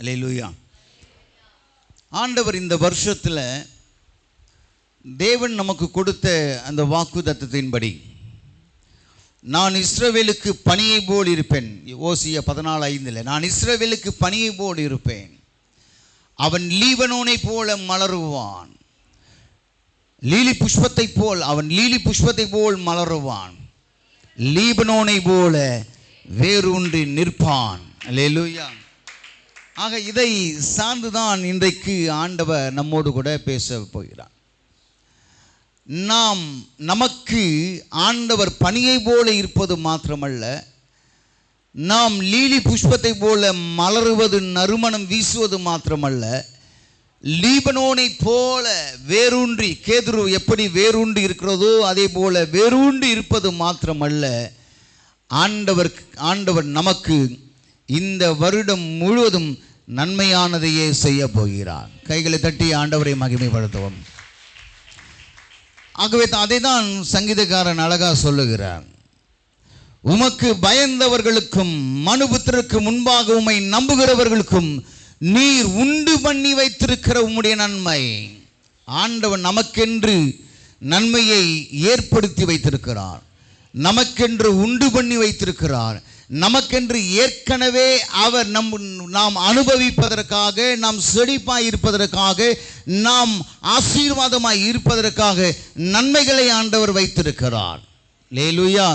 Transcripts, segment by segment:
அல்லேலூயா. ஆண்டவர் இந்த வருஷத்தில் தேவன் நமக்கு கொடுத்த அந்த வாக்குத்தத்தத்தின்படி நான் இஸ்ரவேலுக்கு பனியை போல் இருப்பேன். ஓசியா 14:5 நான் இஸ்ரவேலுக்கு பனியை போல் இருப்பேன், அவன் லீபனோனை போல மலருவான். லீலி புஷ்பத்தை போல் அவன் லீலி புஷ்பத்தை போல் மலருவான், லீபனோனை போல வேரூன்றி நிற்பான். அல்லேலூயா. ஆக இதை சார்ந்துதான் இன்றைக்கு ஆண்டவர் நம்மோடு கூட பேச போகிறார். நமக்கு ஆண்டவர் பனியை போல இருப்பது மாத்திரமல்ல, நாம் லீலி புஷ்பத்தை போல மலருவது, நறுமணம் வீசுவது மாத்திரமல்ல, லீபனோனை போல வேரூன்றி, கேதுரு எப்படி வேரூன்றி இருக்கிறதோ அதே போல வேரூன்றி இருப்பது மாத்திரமல்ல, ஆண்டவர் நமக்கு இந்த வருடம் முழுவதும் நன்மையானதையே செய்ய போகிறார். கைகளை தட்டி ஆண்டவரை மகிமைப்படுத்துவோம். ஆகவே அதை தான் சங்கீதக்காரன் அழகா சொல்லுகிறார். உமக்கு பயந்தவர்களுக்கும் மனுபுத்திற்கு முன்பாக உம்மை நம்புகிறவர்களுக்கும் நீர் உண்டு பண்ணி வைத்திருக்கிற உம்முடைய நன்மை. ஆண்டவன் நமக்கென்று நன்மையை ஏற்படுத்தி வைத்திருக்கிறார், நமக்கென்று உண்டு பண்ணி வைத்திருக்கிறார். நமக்கென்று ஏற்கனவே அவர் நாம் அனுபவிப்பதற்காக, நாம் செழிப்பாய் இருப்பதற்காக, நாம் ஆசீர்வாதமாய் இருப்பதற்காக நன்மைகளை ஆண்டவர் வைத்திருக்கிறார். அல்லேலூயா.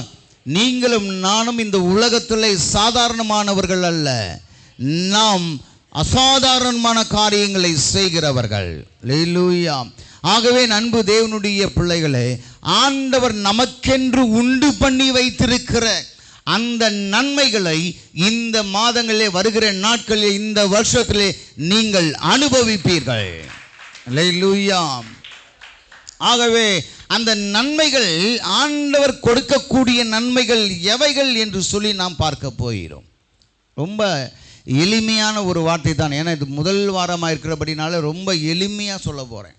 நீங்களும் நானும் இந்த உலகத்திலே சாதாரணமானவர்கள் அல்ல, நாம் அசாதாரணமான காரியங்களை செய்கிறவர்கள். அல்லேலூயா. ஆகவே அன்பு தேவனுடைய பிள்ளைகளே, ஆண்டவர் நமக்கென்று உண்டு பண்ணி வைத்திருக்கிற அந்த நன்மைகளை இந்த மாதங்களிலே, வருகிற நாட்களிலே, இந்த வருஷத்திலே நீங்கள் அனுபவிப்பீர்கள். அல்லேலூயா. ஆகவே அந்த நன்மைகள், ஆண்டவர் கொடுக்கக்கூடிய நன்மைகள் எவைகள் என்று சொல்லி நாம் பார்க்க போகிறோம். ரொம்ப எளிமையான ஒரு வார்த்தை தான், ஏன்னா இது முதல் வாரமாக இருக்கிறபடினால ரொம்ப எளிமையாக சொல்ல போகிறேன்.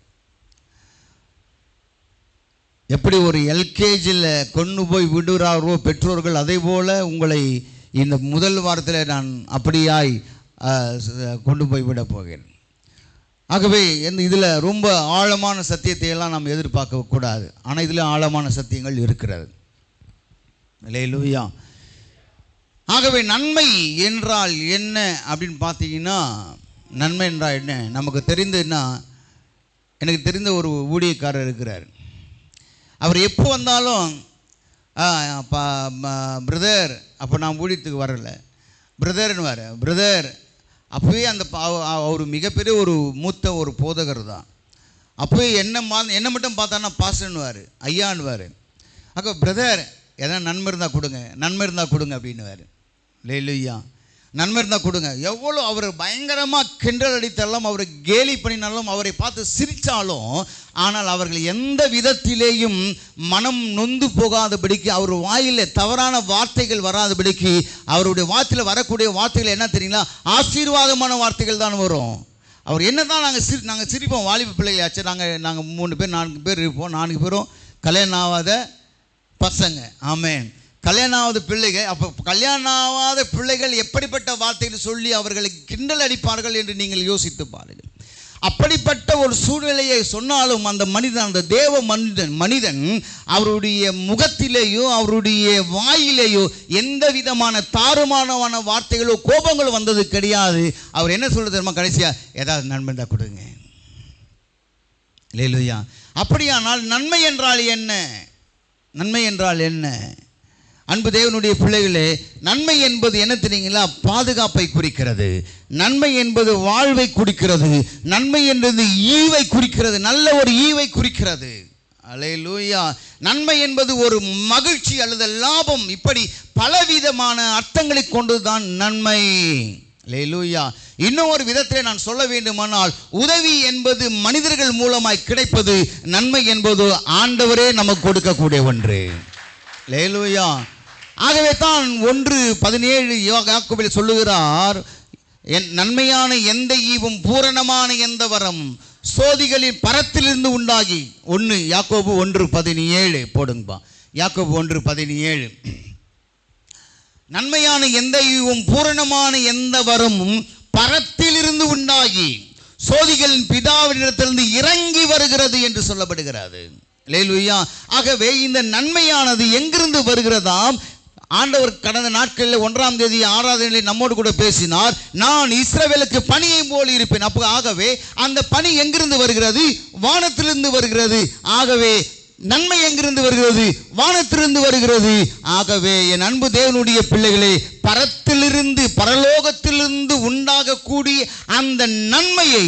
எப்படி ஒரு எல்கேஜியில் கொண்டு போய் விடுறாரோ பெற்றோர்கள், அதே போல் உங்களை இந்த முதல் வாரத்தில் நான் அப்படியாய் கொண்டு போய் விட போகிறேன். ஆகவே இதில் ரொம்ப ஆழமான சத்தியத்தை எல்லாம் நாம் எதிர்பார்க்க கூடாது. ஆனால் இதில் ஆழமான சத்தியங்கள் இருக்கிறது. அல்லேலூயா. ஆகவே நன்மை என்றால் என்ன அப்படின்னு பார்த்தீங்கன்னா, நன்மை என்றால் என்ன நமக்கு தெரிந்ததுன்னா, எனக்கு தெரிந்த ஒரு ஊழியக்காரர் இருக்கிறார். அவர் எப்போ வந்தாலும் பிரதர், அப்போ நான் ஊழியத்துக்கு வரல, பிரதர்னுவார். பிரதர் அப்போவே அந்த அவர் மிகப்பெரிய ஒரு மூத்த ஒரு போதகர் தான். அப்போவே என்ன மட்டும் பார்த்தான்னா பாஸ்டர்னுவார், ஐயான்னுவார். அக்கா பிரதர் எதனா நன்மை இருந்தால் கொடுங்க, நன்மை இருந்தால் கொடுங்க அப்படின்னுவார். அல்லேலூயா. நன்மை இருந்தால் கொடுங்க. எவ்வளோ அவர் பயங்கரமாக கிண்டல் அடித்தாலும், அவரை கேலி பண்ணினாலும், அவரை பார்த்து சிரித்தாலும், ஆனால் அவர்கள் எந்த விதத்திலேயும் மனம் நொந்து போகாதபடிக்கு, அவர் வாயில் தவறான வார்த்தைகள் வராதபடிக்கு, அவருடைய வார்த்தையில் வரக்கூடிய வார்த்தைகள் என்ன தெரியுங்களா, ஆசீர்வாதமான வார்த்தைகள் தான் வரும். அவர் என்ன தான் நாங்கள் சிரிப்போம், வாலிப பிள்ளைகளாச்சு, நாங்கள் 3 பேர் 4 பேர் இருப்போம். 4 பேரும் கல்யாணம் ஆகாத பசங்க. ஆமென். கல்யாணம் ஆகாத பிள்ளைகள். அப்போ கல்யாணம் ஆகாத பிள்ளைகள் எப்படிப்பட்ட வார்த்தைகள் சொல்லி அவர்களை கிண்டல் அடிப்பார்கள் என்று நீங்கள் யோசித்து பாருங்கள். அப்படிப்பட்ட ஒரு சூழ்நிலையை சொன்னாலும் அந்த மனிதன், அந்த தேவ மனிதன் அவருடைய முகத்திலேயோ அவருடைய வாயிலேயோ எந்த விதமான தாறுமானமான வார்த்தைகளோ கோபங்களோ வந்தது கிடையாது. அவர் என்ன சொல்றது தெரியுமா, கடைசியா ஏதாவது நன்மை தான் கொடுங்க. அல்லேலூயா. அப்படியானால் நன்மை என்றால் என்ன? நன்மை என்றால் என்ன? அன்பு தேவனுடைய பிள்ளைகளே, நன்மை என்பது என்ன தெரியுங்களா, பாதுகாப்பை குறிக்கிறது. நன்மை என்பது வாழ்வை குறிக்கிறது. நன்மை என்பது ஈவை குறிக்கிறது, நல்ல ஒரு ஈவை குறிக்கிறது. அல்லேலூயா. நன்மை என்பது ஒரு மகிழ்ச்சி அல்லது லாபம், இப்படி பலவிதமான அர்த்தங்களை கொண்டுதான் நன்மை. அல்லேலூயா. இன்னும் ஒரு விதத்திலே நான் சொல்ல வேண்டுமானால், உதவி என்பது மனிதர்கள் மூலமாய் கிடைப்பது, நன்மை என்பது ஆண்டவரே நமக்கு கொடுக்கக்கூடிய ஒன்று. அல்லேலூயா. ஆகவே தான் 1:17 யாக்கோபில் சொல்லுகிறார், நன்மையான எந்த ஈவும் பூரணமான எந்த வரம் சோதிகளின் பரத்திலிருந்து உண்டாகி. யாக்கோபு 1:17 போடுங்கப்பா. யாக்கோபு 1:17. நன்மையான எந்த ஈவும் பூரணமான எந்த வரமும் பரத்திலிருந்து உண்டாகி சோதிகளின் பிதாவினிடத்திலிருந்து இறங்கி வருகிறது என்று சொல்லப்படுகிறது. அல்லேலூயா. ஆகவே இந்த நன்மையானது எங்கிருந்து வருகிறதாம்? ஆண்டவர் கடந்த நாட்களில் 1ஆம் தேதி ஆராதனையில் நம்மோடு கூட பேசினார். நான் இஸ்ரவேலுக்கு பனியை போல் இருப்பேன். அப்போ ஆகவே அந்த பனி எங்கிருந்து வருகிறது? வானத்திலிருந்து வருகிறது. ஆகவே நன்மை எங்கிருந்து வருகிறது? வானத்திலிருந்து வருகிறது. ஆகவே என் அன்பு தேவனுடைய பிள்ளைகளே, பரத்திலிருந்து பரலோகத்திலிருந்து உண்டாகக்கூடிய அந்த நன்மையை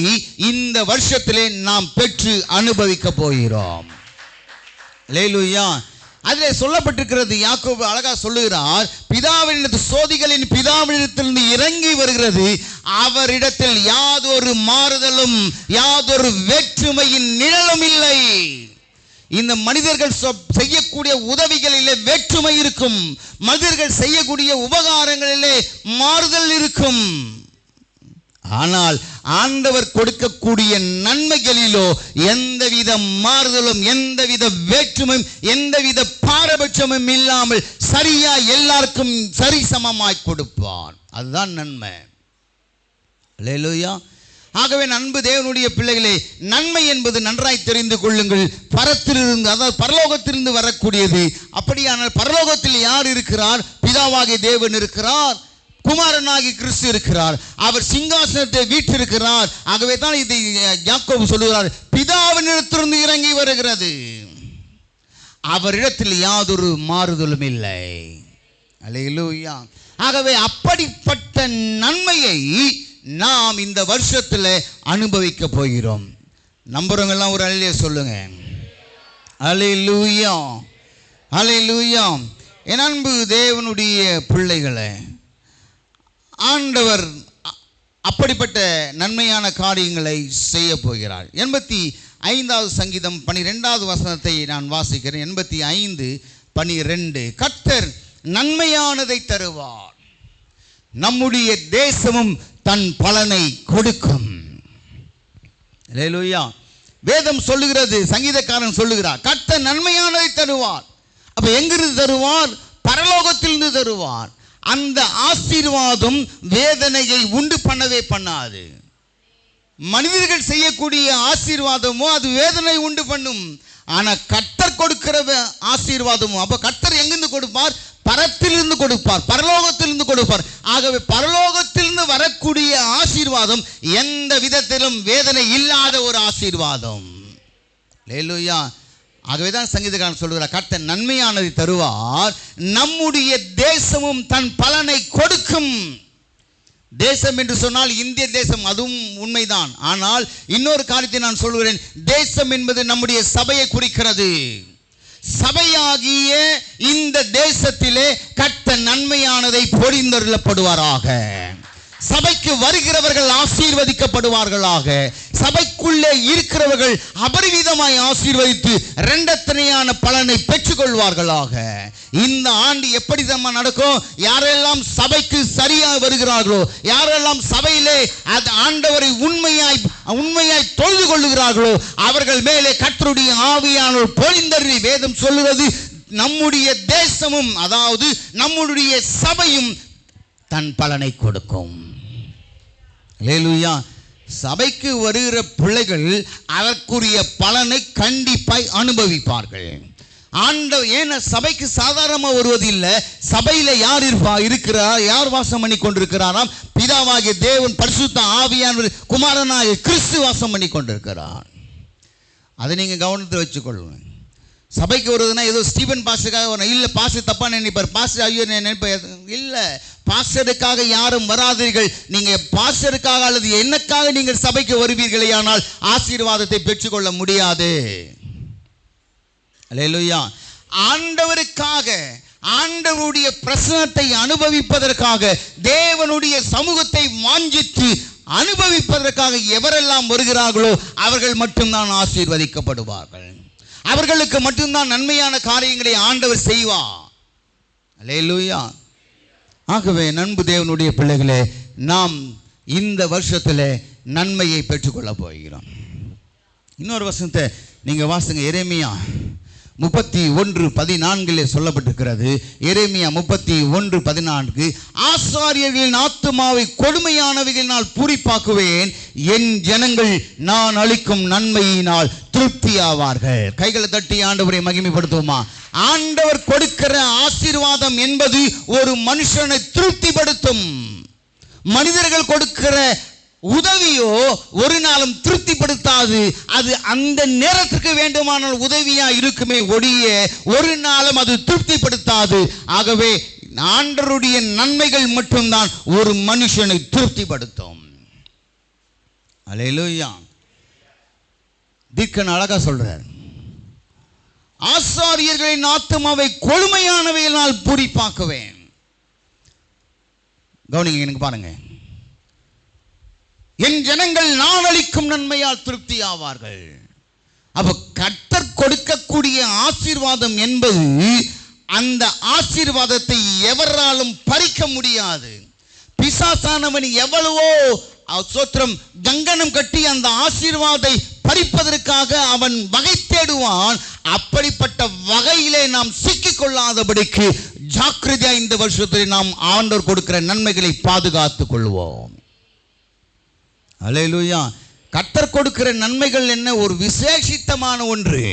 இந்த வருஷத்திலே நாம் பெற்று அனுபவிக்க போகிறோம். அல்லேலூயா. அதிலே சொல்லப்பட்டிருக்கிறது, யாக்கோபு அழகா சொல்லுகிறார், பிதாவினிடத்தில் சோதிகளின் பிதாவினிடத்திலிருந்து இறங்கி வருகிறது. அவரிடத்தில் யாதொரு மாறுதலும் யாதொரு வேற்றுமையின் நிழலும் இல்லை. இந்த மனிதர்கள் செய்யக்கூடிய உதவிகளிலே வேற்றுமை இருக்கும். மனிதர்கள் செய்யக்கூடிய உபகாரங்களிலே மாறுதல் இருக்கும். ஆனால் ஆண்டவர் கொடுக்கக்கூடிய நன்மைகளிலோ எந்தவித மாறுதலும் எந்தவித வேற்றுமையும் எந்தவித பாரபட்சமும் இல்லாமல் சரியா எல்லாருக்கும் சரிசமமாய் கொடுப்பார். அதுதான் நன்மை. அல்லேலூயா. ஆகவே அன்பு தேவனுடைய பிள்ளைகளே, நன்மை என்பது நன்றாய் தெரிந்து கொள்ளுங்கள். பரத்திலிருந்து, அதாவது பரலோகத்திலிருந்து வரக்கூடியது. அப்படியானால் பரலோகத்தில் யார் இருக்கிறார்? பிதாவாகிய தேவன் இருக்கிறார், குமாரனாகி கிறிஸ்து இருக்கிறார், அவர் சிங்காசனத்தை வீற்றிருக்கிறார். ஆகவே தான் இதை யாக்கோபு சொல்லுகிறார், பிதாவினிடத்திலிருந்து இறங்கி வருகிறது, அவரிடத்தில் யாதொரு மாறுதலும் இல்லை. அல்லேலூயா. ஆகவே அப்படிப்பட்ட நன்மையை நாம் இந்த வருஷத்தில் அனுபவிக்க போகிறோம். நம்புறவங்கெல்லாம் ஒரு அல்லேலூயா சொல்லுங்க. அல்லேலூயா, அல்லேலூயா. என் அன்பு தேவனுடைய பிள்ளைகளே, ஆண்டவர் அப்படிப்பட்ட நன்மையான காரியங்களை செய்ய போகிறார். 85வது சங்கீதம் 12வது வசனத்தை நான் வாசிக்கிறேன். 85:12. கர்த்தர் நன்மையானதை தருவார், நம்முடைய தேசமும் தன் பலனை கொடுக்கும். அல்லேலூயா. வேதம் சொல்லுகிறது, சங்கீதக்காரன் சொல்லுகிறார், கர்த்தர் நன்மையானதை தருவார். அப்ப எங்கிருந்து தருவார்? பரலோகத்திலிருந்து தருவார். அந்த ஆசீர்வாதம் வேதனையை உண்டு பண்ணவே பண்ணாது. மனிதர்கள் செய்யக்கூடிய ஆசீர்வாதமோ அது வேதனை உண்டு பண்ணும். ஆனா கர்த்தர் கொடுக்கிற ஆசீர்வாதமோ, அப்ப கர்த்தர் எங்கிருந்து கொடுப்பார்? பரத்திலிருந்து கொடுப்பார், பரலோகத்திலிருந்து கொடுப்பார். ஆகவே பரலோகத்திலிருந்து வரக்கூடிய ஆசீர்வாதம் எந்த விதத்திலும் வேதனை இல்லாத ஒரு ஆசீர்வாதம். அல்லேலூயா. ஆகவேதான் சங்கீதக்காரன் சொல்கிறார், கர்த்தர் நன்மையானதை தருவார், நம்முடைய தேசமும் தன் பலனை கொடுக்கும். தேசம் என்று சொன்னால் இந்திய தேசம், அதுவும் உண்மைதான். ஆனால் இன்னொரு காரியத்தை நான் சொல்கிறேன், தேசம் என்பது நம்முடைய சபையை குறிக்கிறது. சபையாகிய இந்த தேசத்திலே கர்த்தர் நன்மையானதை பொழிந்தருளப்படுவாராக. சபைக்கு வருகிறவர்கள் ஆசீர்வதிக்கப்படுவார்களாக. சபைக்குள்ளே இருக்கிறவர்கள் அபரிவிதமாய் ஆசீர்வதித்து இரண்டத்தனையான பலனை பெற்றுக்கொள்வார்களாக. இந்த ஆண்டு எப்படி தான் நடக்கும்? யாரெல்லாம் சபைக்கு சரியாக வருகிறார்களோ, யாரெல்லாம் சபையிலே ஆண்டவரை உண்மையாய் தொழுது கொள்ளுகிறார்களோ, அவர்கள் மேலே கர்த்தருடைய ஆவியானவர் பொழிந்தருளி, வேதம் சொல்லுகிறது, நம்முடைய தேசமும், அதாவது நம்முடைய சபையும் தன் பலனை கொடுக்கும். அல்லேலூயா. சபைக்கு வருகிற பிள்ளைகள் அதற்குரிய பலனை கண்டிப்பாய் அனுபவிப்பார்கள். ஏன் சபைக்கு சாதாரணமாக வருவதில்லை. சபையில யார் இருக்கிறார்? யார் வாசம் பண்ணி கொண்டிருக்கிறாராம்? பிதாவாகிய தேவன், பரிசுத்த ஆவியானவர், குமாரனாகிய கிறிஸ்து வாசம் பண்ணி கொண்டிருக்கிறார். அதை நீங்க கவனத்தில் வச்சுக்கொள்ளுங்க. சபைக்கு வருவதுன்னா ஏதோ ஸ்டீபன் பாஸ்டருக்காக வரணும். இல்லை, பாஸ்டர் தப்பா நினைப்பார், பாஸ்டர் ஐயோ நினைப்பார். இல்லை, பாஸ்டருக்காக யாரும் வராதீர்கள். நீங்க பாஸ்டருக்காக அல்லது என்னக்காக நீங்கள் சபைக்கு வருவீர்களே, ஆனால் ஆசீர்வாதத்தை பெற்றுக்கொள்ள முடியாது. அல்லேலூயா. ஆண்டவருக்காக, ஆண்டவருடைய பிரசன்னத்தை அனுபவிப்பதற்காக, தேவனுடைய சமூகத்தை வாஞ்சித்து அனுபவிப்பதற்காக எவரெல்லாம் வருகிறார்களோ அவர்கள் மட்டும்தான் ஆசீர்வதிக்கப்படுவார்கள். அவர்களுக்கு மட்டும்தான் நன்மையான காரியங்களை ஆண்டவர் செய்வார். அல்லேலூயா. ஆகவே நண்பு தேவனுடைய பிள்ளைகளே, நாம் இந்த வருஷத்தில் நன்மையை பெற்றுக்கொள்ள போகிறோம். இன்னொரு வசனத்தை நீங்க வாசுங்க. எரேமியா 31:14 சொல்லப்பட்டிருக்கிறது. எரேமியா 31:14, ஆசாரியர்களின் ஆத்துமாவை கொடுமையானவைகளினால் பூரிப்பாக்குவேன், என் ஜனங்கள் நான் அளிக்கும் நன்மையினால் திருப்தி ஆவார்கள். கைகளை தட்டி ஆண்டவரை மகிமைப்படுத்துவோமா? ஆண்டவர் கொடுக்கிற ஆசீர்வாதம் என்பது ஒரு மனுஷனை திருப்திப்படுத்தும். மனிதர்கள் கொடுக்கிற உதவியோ ஒரு நாளும் திருப்திப்படுத்தாது. அது அந்த நேரத்துக்கு வேண்டுமானால் உதவியா இருக்குமே ஒழிய ஒரு நாளும் அது திருப்திப்படுத்தாது. ஆகவே ஆண்டவருடைய நன்மைகள் மட்டும்தான் ஒரு மனுஷனை திருப்திப்படுத்தும். அல்லேலூயா. தீர்க்கன் அழகா சொல்றார், ஆசாரியர்களின் ஆத்துமாவை கொழுமையானவையினால் பூரிப்பாக்குவேன். கவனிங்க, எனக்கு பாருங்க, என் ஜனங்கள் நான் அளிக்கும் நன்மையால் திருப்தி ஆவார்கள். அப்ப கர்த்தர் கொடுக்கக்கூடிய ஆசீர்வாதம் என்பது அந்த ஆசீர்வாதத்தை எவராலும் பறிக்க முடியாது. பிசாசானவன் எவ்வளவோ சோத்திரம் கங்கணம் கட்டி அந்த ஆசீர்வாதத்தை பறிப்பதற்காக அவன் வகை தேடுவான். அப்படிப்பட்ட வகையிலே நாம் சிக்கிக் கொள்ளாதபடிக்கு ஜாக்கிரதையா இந்த வருஷத்தில் நாம் ஆண்டவர் கொடுக்கிற நன்மைகளை பாதுகாத்துக் கொள்வோம். அல்லேலூயா. கர்த்தர் கொடுக்கிற நன்மைகள் என்ன? ஒரு விசேஷித்தமான ஒன்று.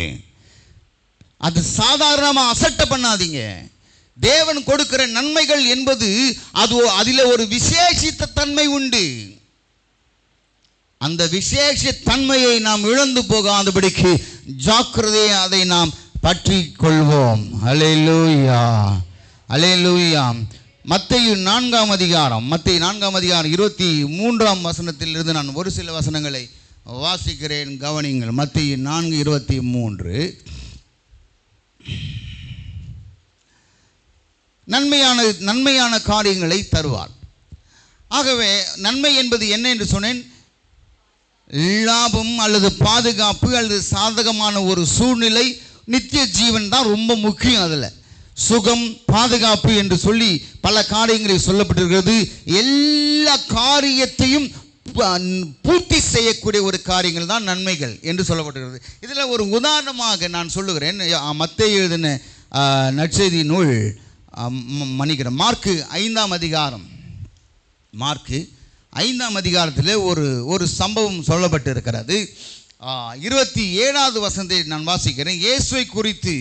அது சாதாரணமாக அசட்டை பண்ணாதீங்க. தேவன் கொடுக்கிற நன்மைகள் என்பது அதில் ஒரு விசேஷித்த தன்மை உண்டு. அந்த விசேஷ தன்மையை நாம் இழந்து போகாதபடிக்கு ஜாக்கிரதையை அதை நாம் பற்றி கொள்வோம். அல்லேலூயா, அல்லேலூயா. மத்தேயு 4ஆம் அதிகாரம் 23ஆம் வசனத்திலிருந்து நான் ஒரு சில வசனங்களை வாசிக்கிறேன், கவனிங்கள். மத்தேயு 4:23. நன்மையான காரியங்களை தருவார். ஆகவே நன்மை என்பது என்ன என்று சொன்னேன்? லாபம் அல்லது பாதுகாப்பு அல்லது சாதகமான ஒரு சூழ்நிலை, நித்திய ஜீவன் தான் ரொம்ப முக்கியம். அதில் சுகம், பாதுகாப்பு என்று சொல்லி பல காரியங்களில் சொல்லப்பட்டிருக்கிறது. எல்லா காரியத்தையும் பூர்த்தி செய்யக்கூடிய ஒரு காரியங்கள் தான் நன்மைகள் என்று சொல்லப்பட்டிருக்கிறது. இதில் ஒரு உதாரணமாக நான் சொல்லுகிறேன். மத்தேயு எழுதின நற்செய்தி நூல் மார்க்கு 5ஆம் அதிகாரம், மார்க்கு 5ஆம் அதிகாரத்தில் ஒரு சம்பவம் சொல்லப்பட்டிருக்கிறது. 27வது வசனத்தை நான் வாசிக்கிறேன். இயேசுவை குறித்து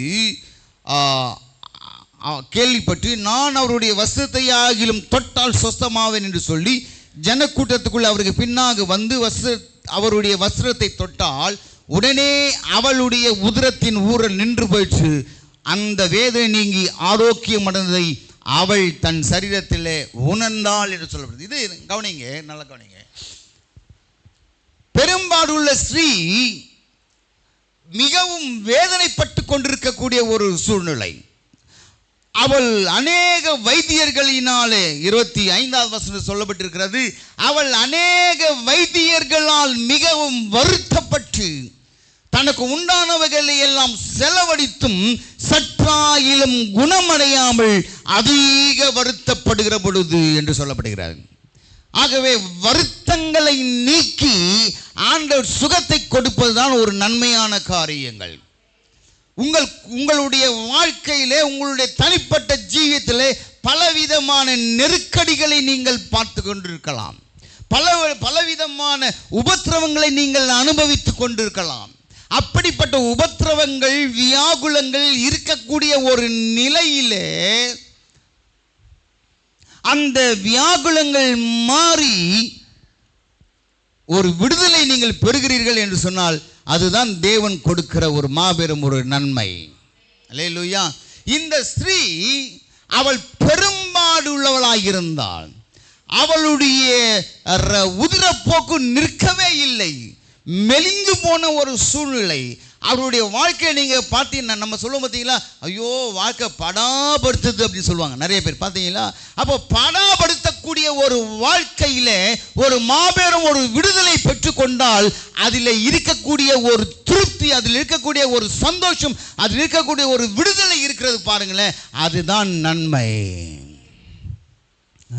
கேள்விப்பட்டு, நான் அவருடைய வஸ்திரத்தை ஆகிலும் தொட்டால் சொஸ்தமாவேன் என்று சொல்லி ஜனக்கூட்டத்துக்குள் அவருக்கு பின்னாக வந்து அவருடைய வஸ்திரத்தை தொட்டால் உடனே அவளுடைய உதரத்தின் ஊரல் நின்று போயிற்று. அந்த வேதனை நீங்கி ஆரோக்கியம் அடைந்ததை அவள் தன் சரீரத்திலே உணர்ந்தாள் என்று சொல்லப்படுது. இது கவனிங்க, நல்லா கவனிங்க. பெரும்பாடுள்ள ஸ்ரீ மிகவும் வேதனைப்பட்டு கொண்டிருக்கக்கூடிய ஒரு சூழ்நிலை. அவள் அநேக வைத்தியர்களினாலே 25வது வசனம் சொல்லப்பட்டிருக்கிறது. அவள் அநேக வைத்தியர்களால் மிகவும் வருத்தப்பட்டு தனக்கு உண்டானவைகளை எல்லாம் செலவழித்தும் சற்றாயிலும் குணமடையாமல் அதிக வருத்தப்படுகிற பொழுது என்று சொல்லப்படுகிறது. ஆகவே வருத்தங்களை நீக்கி ஆண்டவர் சுகத்தை கொடுப்பதுதான் ஒரு நன்மையான காரியங்கள். உங்களுடைய வாழ்க்கையிலே, உங்களுடைய தனிப்பட்ட ஜீவியத்திலே பலவிதமான நெருக்கடிகளை நீங்கள் பார்த்து கொண்டிருக்கலாம். பலவிதமான உபத்திரவங்களை நீங்கள் அனுபவித்துக் கொண்டிருக்கலாம். அப்படிப்பட்ட உபத்திரவங்கள், வியாகுலங்கள் இருக்கக்கூடிய ஒரு நிலையிலே அந்த வியாகுலங்கள் மாறி ஒரு விடுதலை நீங்கள் பெறுகிறீர்கள் என்று சொன்னால் அதுதான் தேவன் கொடுக்கிற ஒரு மாபெரும் ஒரு நன்மை. அல்லேலூயா. இந்த ஸ்திரீ அவள் பெரும்பாடுள்ளவளாயிருந்தாள். அவளுடைய உதிரப்போக்கு நிற்கவே இல்லை. மெலிந்து போன ஒரு சூழ்நிலை. அவருடைய வாழ்க்கையை நீங்கள் பார்த்தீங்கன்னா, நம்ம சொல்லுவோம் பார்த்தீங்களா, ஐயோ வாழ்க்கை படாபடுத்துது அப்படின்னு சொல்லுவாங்க நிறைய பேர், பார்த்தீங்களா? அப்போ படாபடுத்தக்கூடிய ஒரு வாழ்க்கையில் ஒரு மாபெரும் ஒரு விடுதலை பெற்றுக்கொண்டால் அதில் இருக்கக்கூடிய ஒரு திருப்தி, அதில் இருக்கக்கூடிய ஒரு சந்தோஷம், அதில் இருக்கக்கூடிய ஒரு விடுதலை இருக்கிறது பாருங்களேன், அதுதான் நன்மை.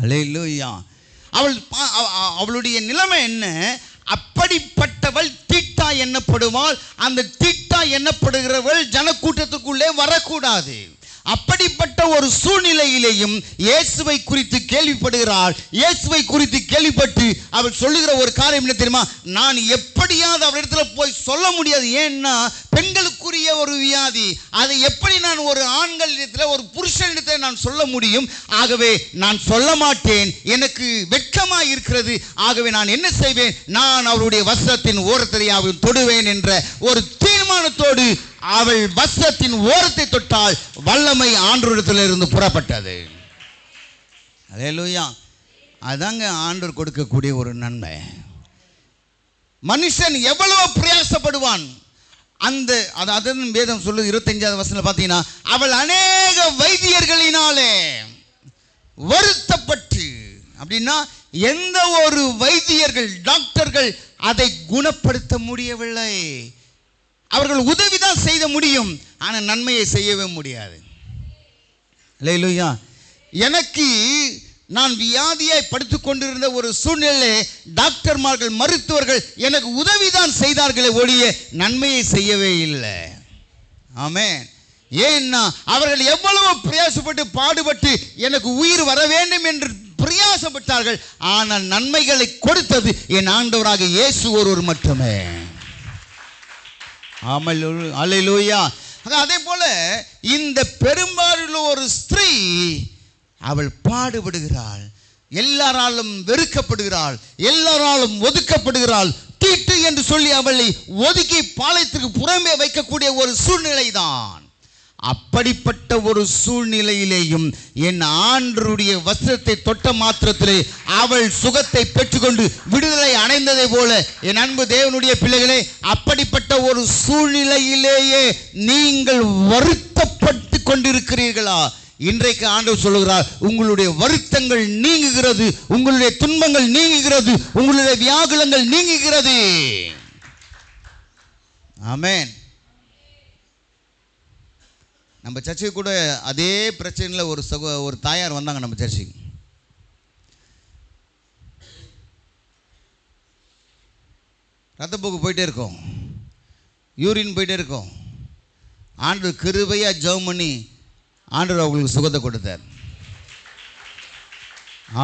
அல்லேலூயா. அவளுடைய நிலைமை என்ன? அப்படிப்பட்டவள் தீட்டா தீட்டா எண்ணப்படுவாள். அந்த தீட்டா எண்ணப்படுகிறவள் ஜனக்கூட்டத்துக்குள்ளே வரக்கூடாது. அப்படிப்பட்ட ஒரு சூழ்நிலையிலேயும் இயேசுவை குறித்து கேள்விப்படுகிறாள். இயேசுவை குறித்து கேள்விப்பட்டு அவள் சொல்லுகிற ஒரு காரியம் என்ன தெரியுமா? நான் எப்படியாவது அவரிடத்துல போய் சொல்ல முடியாது. ஏன்னா பெண்களுக்குரிய ஒரு வியாதி, அதை எப்படி நான் ஒரு ஆண்களிடத்தில் ஒரு புருஷனிடத்தில் நான் சொல்ல முடியும்? ஆகவே நான் சொல்ல மாட்டேன், எனக்கு வெட்கமாக இருக்கிறது. ஆகவே நான் என்ன செய்வேன்? நான் அவருடைய வஸ்திரத்தின் ஓரத்தை அவள் தொடுவேன் என்ற ஒரு தீர்மானத்தோடு அவள் வஸ்திரத்தின் ஓரத்தை தொட்டால் வல்லமை ஆண்டவரிடத்திலிருந்து புறப்பட்டது. அல்லேலூயா. அதாங்க ஆண்டவர் கொடுக்கக்கூடிய ஒரு நன்மை. மனுஷன் எவ்வளவு பிரயாசப்படுவான், அந்த அதன் வேதம் சொல்லுது 25வது வசனத்தில் பார்த்தீங்கன்னா, அவள் அநேக வைத்தியர்களினாலே வருத்தப்பட்டு, அப்படின்னா எந்த ஒரு வைத்தியர்கள் டாக்டர்கள் அதை குணப்படுத்த முடியவில்லை. அவர்கள் உதவிதான் செய்ய முடியும், ஆனால் நன்மையை செய்யவே முடியாது. அல்லேலூயா. எனக்கு நான் வியாதியாய் படுத்துக் கொண்டிருந்த ஒரு சூழ்நிலை, டாக்டர்மார்கள் மருத்துவர்கள் எனக்கு உதவிதான் செய்தார்களே ஒழிய நன்மையை செய்யவே இல்லை. ஆமென். ஏன்னா அவர்கள் எவ்வளவு பிரயாசப்பட்டு பாடுபட்டு எனக்கு உயிர் வர வேண்டும் என்று பிரயாசப்பட்டார்கள். ஆனால் நன்மைகளை கொடுத்தது என் ஆண்டவராக இயேசு ஒருவர் மட்டுமே. அல்லேலூயா. அதே போல இந்த பெரும்பாலுள்ள ஒரு ஸ்திரீ, அவள் பாடுபடுகிறாள், எல்லாராலும் வெறுக்கப்படுகிறாள், எல்லாராலும் ஒதுக்கப்படுகிறாள். தீட்டு என்று சொல்லி அவளை ஒதுக்கி பாளையத்திற்கு புறம்பே வைக்கக்கூடிய ஒரு சூழ்நிலை தான். அப்படிப்பட்ட ஒரு சூழ்நிலையிலேயும் என் ஆண்டவருடைய வஸ்திரத்தை தொட்ட மாத்திரத்திலே அவள் சுகத்தை பெற்றுக்கொண்டு விடுதலை அடைந்ததை போல, என் அன்பு தேவனுடைய பிள்ளைகளே, அப்படிப்பட்ட ஒரு சூழ்நிலையிலேயே நீங்கள் வருத்தப்பட்டு கொண்டிருக்கிறீர்களா? இன்றைக்கு ஆண்டவர் சொல்லுகிறார், உங்களுடைய வருத்தங்கள் நீங்குகிறது, உங்களுடைய துன்பங்கள் நீங்குகிறது, உங்களுடைய வியாகுலங்கள் நீங்குகிறது. ஆமென். நம்ம சர்ச்சுக்கு கூட அதே பிரச்சனையில் ஒரு தாயார் வந்தாங்க நம்ம சர்ச்சுக்கு. ரத்தப்போக்கு போயிட்டே இருக்கோம், யூரின் போயிட்டே இருக்கோம். ஆண்டவர் கிருபையாக ஜெபம் பண்ணி ஆண்டவர் அவங்களுக்கு சுகத்தை கொடுத்தார்.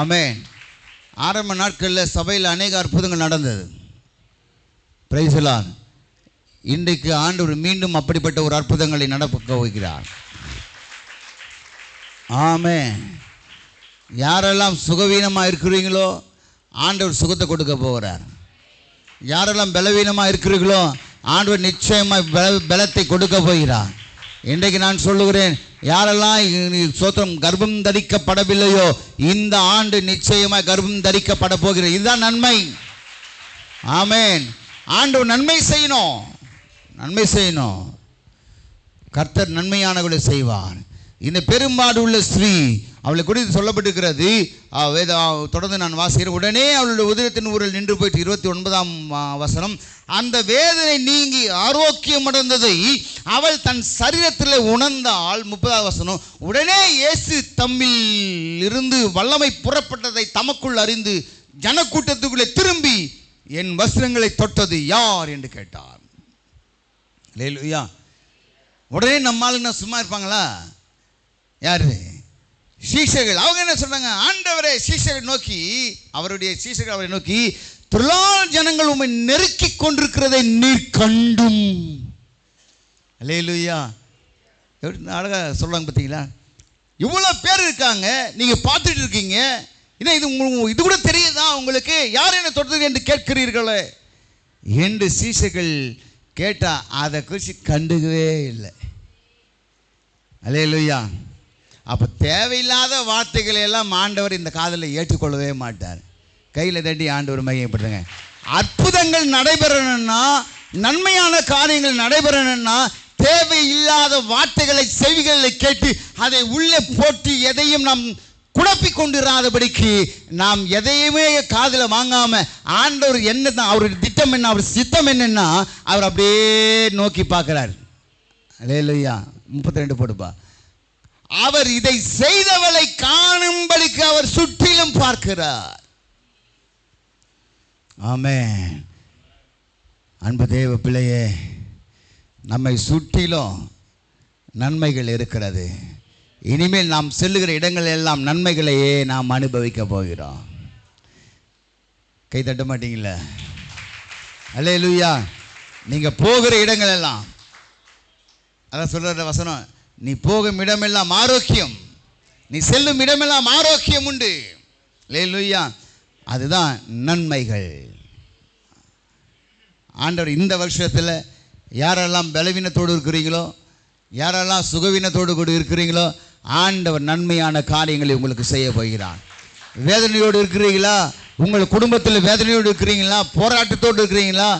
ஆமென். ஆரம்ப நாட்களில் சபையில் அநேக அற்புதங்கள் நடந்தது. Price the Lord. இன்றைக்கு ஆண்டவர் மீண்டும் அப்படிப்பட்ட ஒரு அற்புதங்களை நடக்க வைக்கிறார். ஆமென். யாரெல்லாம் சுகவீனமாக இருக்கிறீங்களோ ஆண்டவர் சுகத்தை கொடுக்க போகிறார். யாரெல்லாம் பலவீனமாக இருக்கிறீர்களோ ஆண்டவர் நிச்சயமாக பலத்தை கொடுக்க போகிறார். இன்றைக்கு நான் சொல்லுகிறேன், யாரெல்லாம் சோத்திரம் கர்ப்பம் தரிக்கப்படவில்லையோ இந்த ஆண்டு நிச்சயமாக கர்ப்பம் தரிக்கப்பட போகிறது. இதுதான் நன்மை. ஆமென். ஆண்டவர் நன்மை செய்யணும், நன்மை செய்யணும். கர்த்தர் நன்மையானவர்களை செய்வார். இந்த பெரும்பாடு உள்ள ஸ்ரீ, அவளை குறித்து சொல்லப்பட்டிருக்கிறது. தொடர்ந்து நான் வாசிக்கிறேன். உடனே அவளுடைய உதரத்தின் ஊரில் நின்று போயிட்டு 29ஆம் வசனம், அந்த வேதனை நீங்கி ஆரோக்கியம் அடைந்ததை அவள் தன் சரீரத்தில் உணர்ந்தாள். 30ஆம் வசனம், உடனே இயேசு தம்மில் இருந்து வல்லமை புறப்பட்டதை தமக்குள் அறிந்து ஜனக்கூட்டத்துக்குள்ளே திரும்பி என் வஸ்திரங்களை தொட்டது யார் என்று கேட்டார். அல்லேலூயா. உடனே நம்ம ஆளுங்க சும்மா இருப்பாங்களா? யாரு? சீஷர்கள். அவங்க என்ன சொன்னாங்க? ஆண்டவரே, சீஷர்கள் நோக்கி, அவருடைய சீஷர்கள் அவரை நோக்கி, திரளான ஜனங்கள் உம்மை நெருக்கி கொண்டிருக்கிறதை நீர் கண்டும். அல்லேலூயா. அழகா சொல்றாங்க பார்த்தீங்களா? இவ்வளோ பேர் இருக்காங்க, நீங்க பார்த்துட்டு இருக்கீங்க, இது கூட தெரியுதா உங்களுக்கு? யார் என்ன தொட்டது என்று கேட்கிறீர்களே என்று சீஷர்கள் கேட்டா அதை குறித்து கண்டுக்கவே இல்லை. அல்லேலூயா. அப்போ தேவையில்லாத வார்த்தைகளை எல்லாம் ஆண்டவர் இந்த காதில் ஏற்றுக்கொள்ளவே மாட்டார். கையில் தட்டி ஆண்டவர் மையப்படுத்துங்க. அற்புதங்கள் நடைபெறணும்னா, நன்மையான காரியங்கள் நடைபெறணும்னா தேவையில்லாத வார்த்தைகளை செவிகளை கேட்டு அதை உள்ளே போட்டு எதையும் நாம் குழப்பிக் கொண்டிராதபடிக்கு நாம் எதையுமே காதில் வாங்காம ஆண்டவர் என்ன தான், அவருடைய திட்டம் என்ன, அவர் சித்தம் என்னன்னா அவர் அப்படியே நோக்கி பார்க்கிறார். அல்லேலூயா. 32 போடுப்பா. அவர் இதை செய்தவளை காணும்படிக்கு அவர் சுற்றிலும் பார்க்கிறார். ஆமென். அன்பு தேவ பிள்ளையே, நம்மை சுற்றிலும் நன்மைகள் இருக்கிறது. இனிமேல் நாம் செல்லுகிற இடங்கள் எல்லாம் நன்மைகளையே நாம் அனுபவிக்க போகிறோம். கை தட்ட மாட்டீங்களா? அல்லேலூயா. நீங்கள் போகிற இடங்கள் எல்லாம், அதான் சொல்கிற வசனம், நீ போகும் இடமெல்லாம் ஆரோக்கியம், நீ செல்லும் இடமெல்லாம் ஆரோக்கியம் உண்டு. அல்லேலூயா. அதுதான் நன்மைகள். ஆண்டவர் இந்த வருஷத்தில் யாரெல்லாம் பலவீனத்தோடு இருக்கிறீங்களோ, யாரெல்லாம் சுகவீனத்தோடு கூட இருக்கிறீங்களோ, ஆண்டவர் நன்மையான காரியங்களை உங்களுக்கு செய்ய போகிறார். வேதனையோடு இருக்கிறீங்களா? உங்கள் குடும்பத்தில் வேதனையோடு இருக்கிறீங்களா? போராட்டத்தோடு இருக்கிறீங்களா?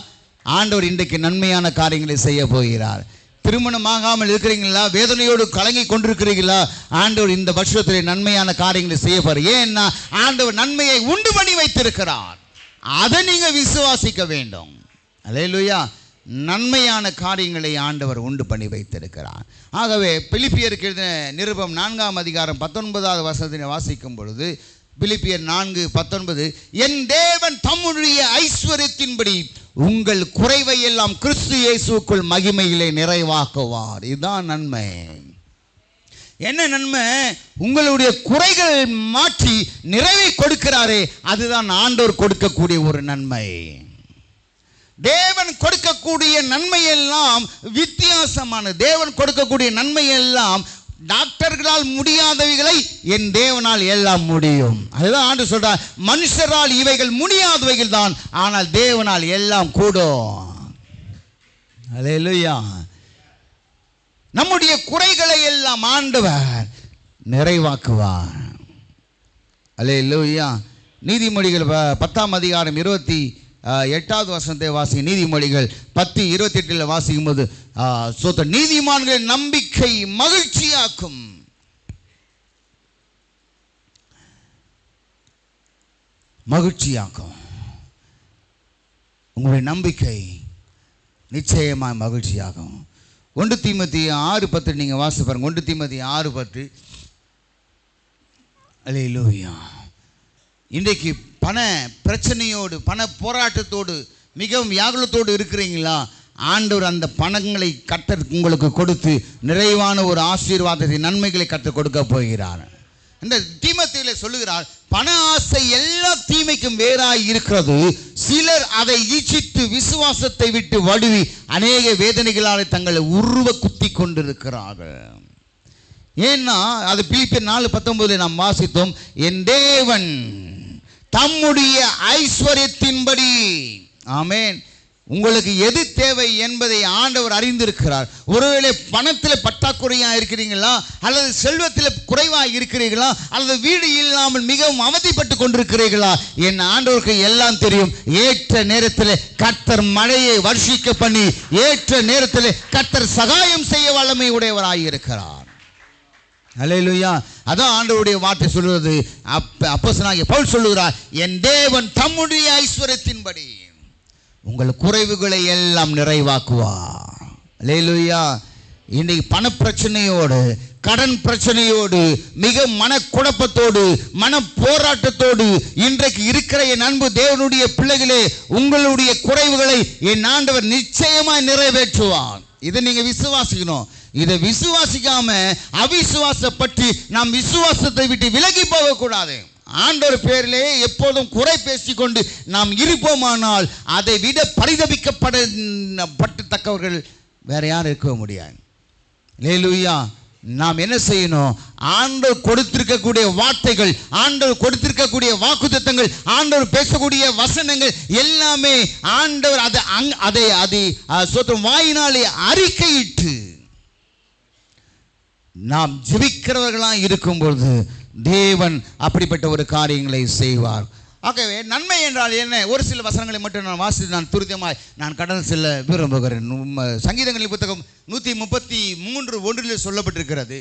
ஆண்டவர் இன்றைக்கு நன்மையான காரியங்களை செய்ய போகிறார். திருமணமாகாமல் இருக்கிறீங்களா? வேதனையோடு கலங்கி கொண்டிருக்கிறீங்களா? ஆண்டவர் இந்த வருஷத்தில் நன்மையான காரியங்களை செய்ய போகிறார். ஏன்னா ஆண்டவர் நன்மையை உண்டு பண்ணி வைத்திருக்கிறார். அதை நீங்கள் விசுவாசிக்க வேண்டும். அல்லேலூயா. நன்மையான காரியங்களை ஆண்டவர் உண்டு பண்ணி வைத்திருக்கிறார். ஆகவே பிலிப்பியருக்கு எழுதின நிருபம் 4ஆம் அதிகாரம் 19வது வசனத்தை வாசிக்கும் பொழுது, பிலிப்பியர் 4:19, என் தேவன் தம்முடைய ஐஸ்வர்யத்தின்படி உங்கள் குறைவை எல்லாம் கிறிஸ்து இயேசுக்குள் மகிமையிலே நிறைவாக்குவார். இதுதான் நன்மை. என்ன நன்மை? உங்களுடைய குறைகள் மாற்றி நிறைவை கொடுக்கிறாரே, அதுதான் ஆண்டவர் கொடுக்கக்கூடிய ஒரு நன்மை. தேவன் கொடுக்கக்கூடிய நன்மையெல்லாம் வித்தியாசமான. தேவன் கொடுக்கக்கூடிய நன்மையெல்லாம் டாக்டர்களால் முடியாதவைகளை என் தேவனால் எல்லாம் முடியும். அதுதான் ஆண்டு சொல்றார், மனுஷரால் இவைகள் முடியாதவைகள் தான், ஆனால் தேவனால் எல்லாம் கூடும். அல்லேலூயா. நம்முடைய குறைகளை எல்லாம் ஆண்டவர் நிறைவாக்குவார். அல்லேலூயா. நீதிமொழிகள் 10ஆம் அதிகாரம் 28வது வசனத்தை வாசி. நீதிமொழிகள் 10:28 வாசிக்கும் போது, நீதிமான்களின் நம்பிக்கை மகிழ்ச்சியாக்கும். மகிழ்ச்சியாக்கும். உங்களுடைய நம்பிக்கை நிச்சயமாக மகிழ்ச்சியாகும். 1 தீமோத்தேயு 6:10 நீங்கள் வாசி பாருங்க. 1 தீமோத்தேயு 6:10. அல்லேலூயா. இன்றைக்கு பண பிரச்சனையோடு, பண போராட்டத்தோடு, மிகவும் வியாகுலத்தோடு இருக்கிறீங்களா? ஆண்டவர் அந்த பணங்களை கர்த்தர் உங்களுக்கு கொடுத்து நிறைவான ஒரு ஆசீர்வாதத்தை, நன்மைகளை கர்த்தர் கொடுக்க போகிறார். இந்த தீமோத்தேயுவிலே சொல்லுகிறார், பண ஆசை எல்லா தீமைக்கும் வேறாய் இருக்கிறது. சிலர் அதை ஈச்சித்து விசுவாசத்தை விட்டு வடுவி அநேக வேதனைகளால் தங்களை உருவ குத்தி கொண்டிருக்கிறார்கள். ஏன்னா அது பிலிப்பியர் 4:19 நாம் வாசித்தோம், என் தேவன் தம்முடைய ஐஸ்வர்யத்தின்படி. ஆமென். உங்களுக்கு எது தேவை என்பதை ஆண்டவர் அறிந்திருக்கிறார். ஒருவேளை பணத்தில் பற்றாக்குறையாக இருக்கிறீங்களா, அல்லது செல்வத்தில் குறைவாக இருக்கிறீர்களா, அல்லது வீடு இல்லாமல் மிகவும் அவதிப்பட்டு கொண்டிருக்கிறீர்களா? என் ஆண்டவருக்கு எல்லாம் தெரியும். ஏற்ற நேரத்தில் கர்த்தர் மழையை வர்ஷிக்க பண்ணி, ஏற்ற நேரத்தில் கர்த்தர் சகாயம் செய்ய வல்லமை உடையவராக இருக்கிறார். அல்லேலூயா. அதான் ஆண்டவருடைய வார்த்தை சொல்கிறது. அப்போஸ்தலனாகிய பவுல் சொல்லுகிறார், என் தேவன் தம்முடைய ஐஸ்வர்யத்தின்படி உங்கள் குறைவுகளை எல்லாம் நிறைவாக்குவார். அல்லேலூயா. இன்னைக்கு பண பிரச்சனையோடு, கடன் பிரச்சனையோடு, மிக மனக்குழப்பத்தோடு, மன போராட்டத்தோடு இன்றைக்கு இருக்கிற என் அன்பு தேவனுடைய பிள்ளைகளே, உங்களுடைய குறைவுகளை என் ஆண்டவர் நிச்சயமாய் நிறைவேற்றுவார். இதை நீங்க விசுவாசிக்கணும். இதை விசுவாசிக்காம அவிசுவாசப்பட்டு நாம் விசுவாசத்தை விட்டு விலகி போகக்கூடாது. ஆண்டவர் பேரிலே எப்போதும் குறை பேசிக்கொண்டு நாம் இருப்போமானால் அதை விட பரிதபிக்கப்படத்தக்கவர்கள் வேற யாரும் இருக்க முடியாது. அல்லேலூயா. நாம் என்ன செய்யணும்? ஆண்டவர் கொடுத்திருக்கக்கூடிய வார்த்தைகள், ஆண்டவர் கொடுத்திருக்கக்கூடிய வாக்குத்தத்தங்கள், ஆண்டவர் பேசக்கூடிய வசனங்கள் எல்லாமே ஆண்டவர் அதை வாயினாலே அறிக்கையிட்டு நாம் ஜெபிக்கிறவர்களாக இருக்கும் பொழுது தேவன் அப்படிப்பட்ட ஒரு காரியங்களை செய்வார். ஆகவே நன்மை என்றால் என்ன? ஒரு சில வசனங்களை மட்டும் நான் வாசித்து நான் துரிதமாய் நான் கடந்து செல்ல விரும்புகிறேன். சங்கீதங்களின் புத்தகம் 133:1 சொல்லப்பட்டிருக்கிறது.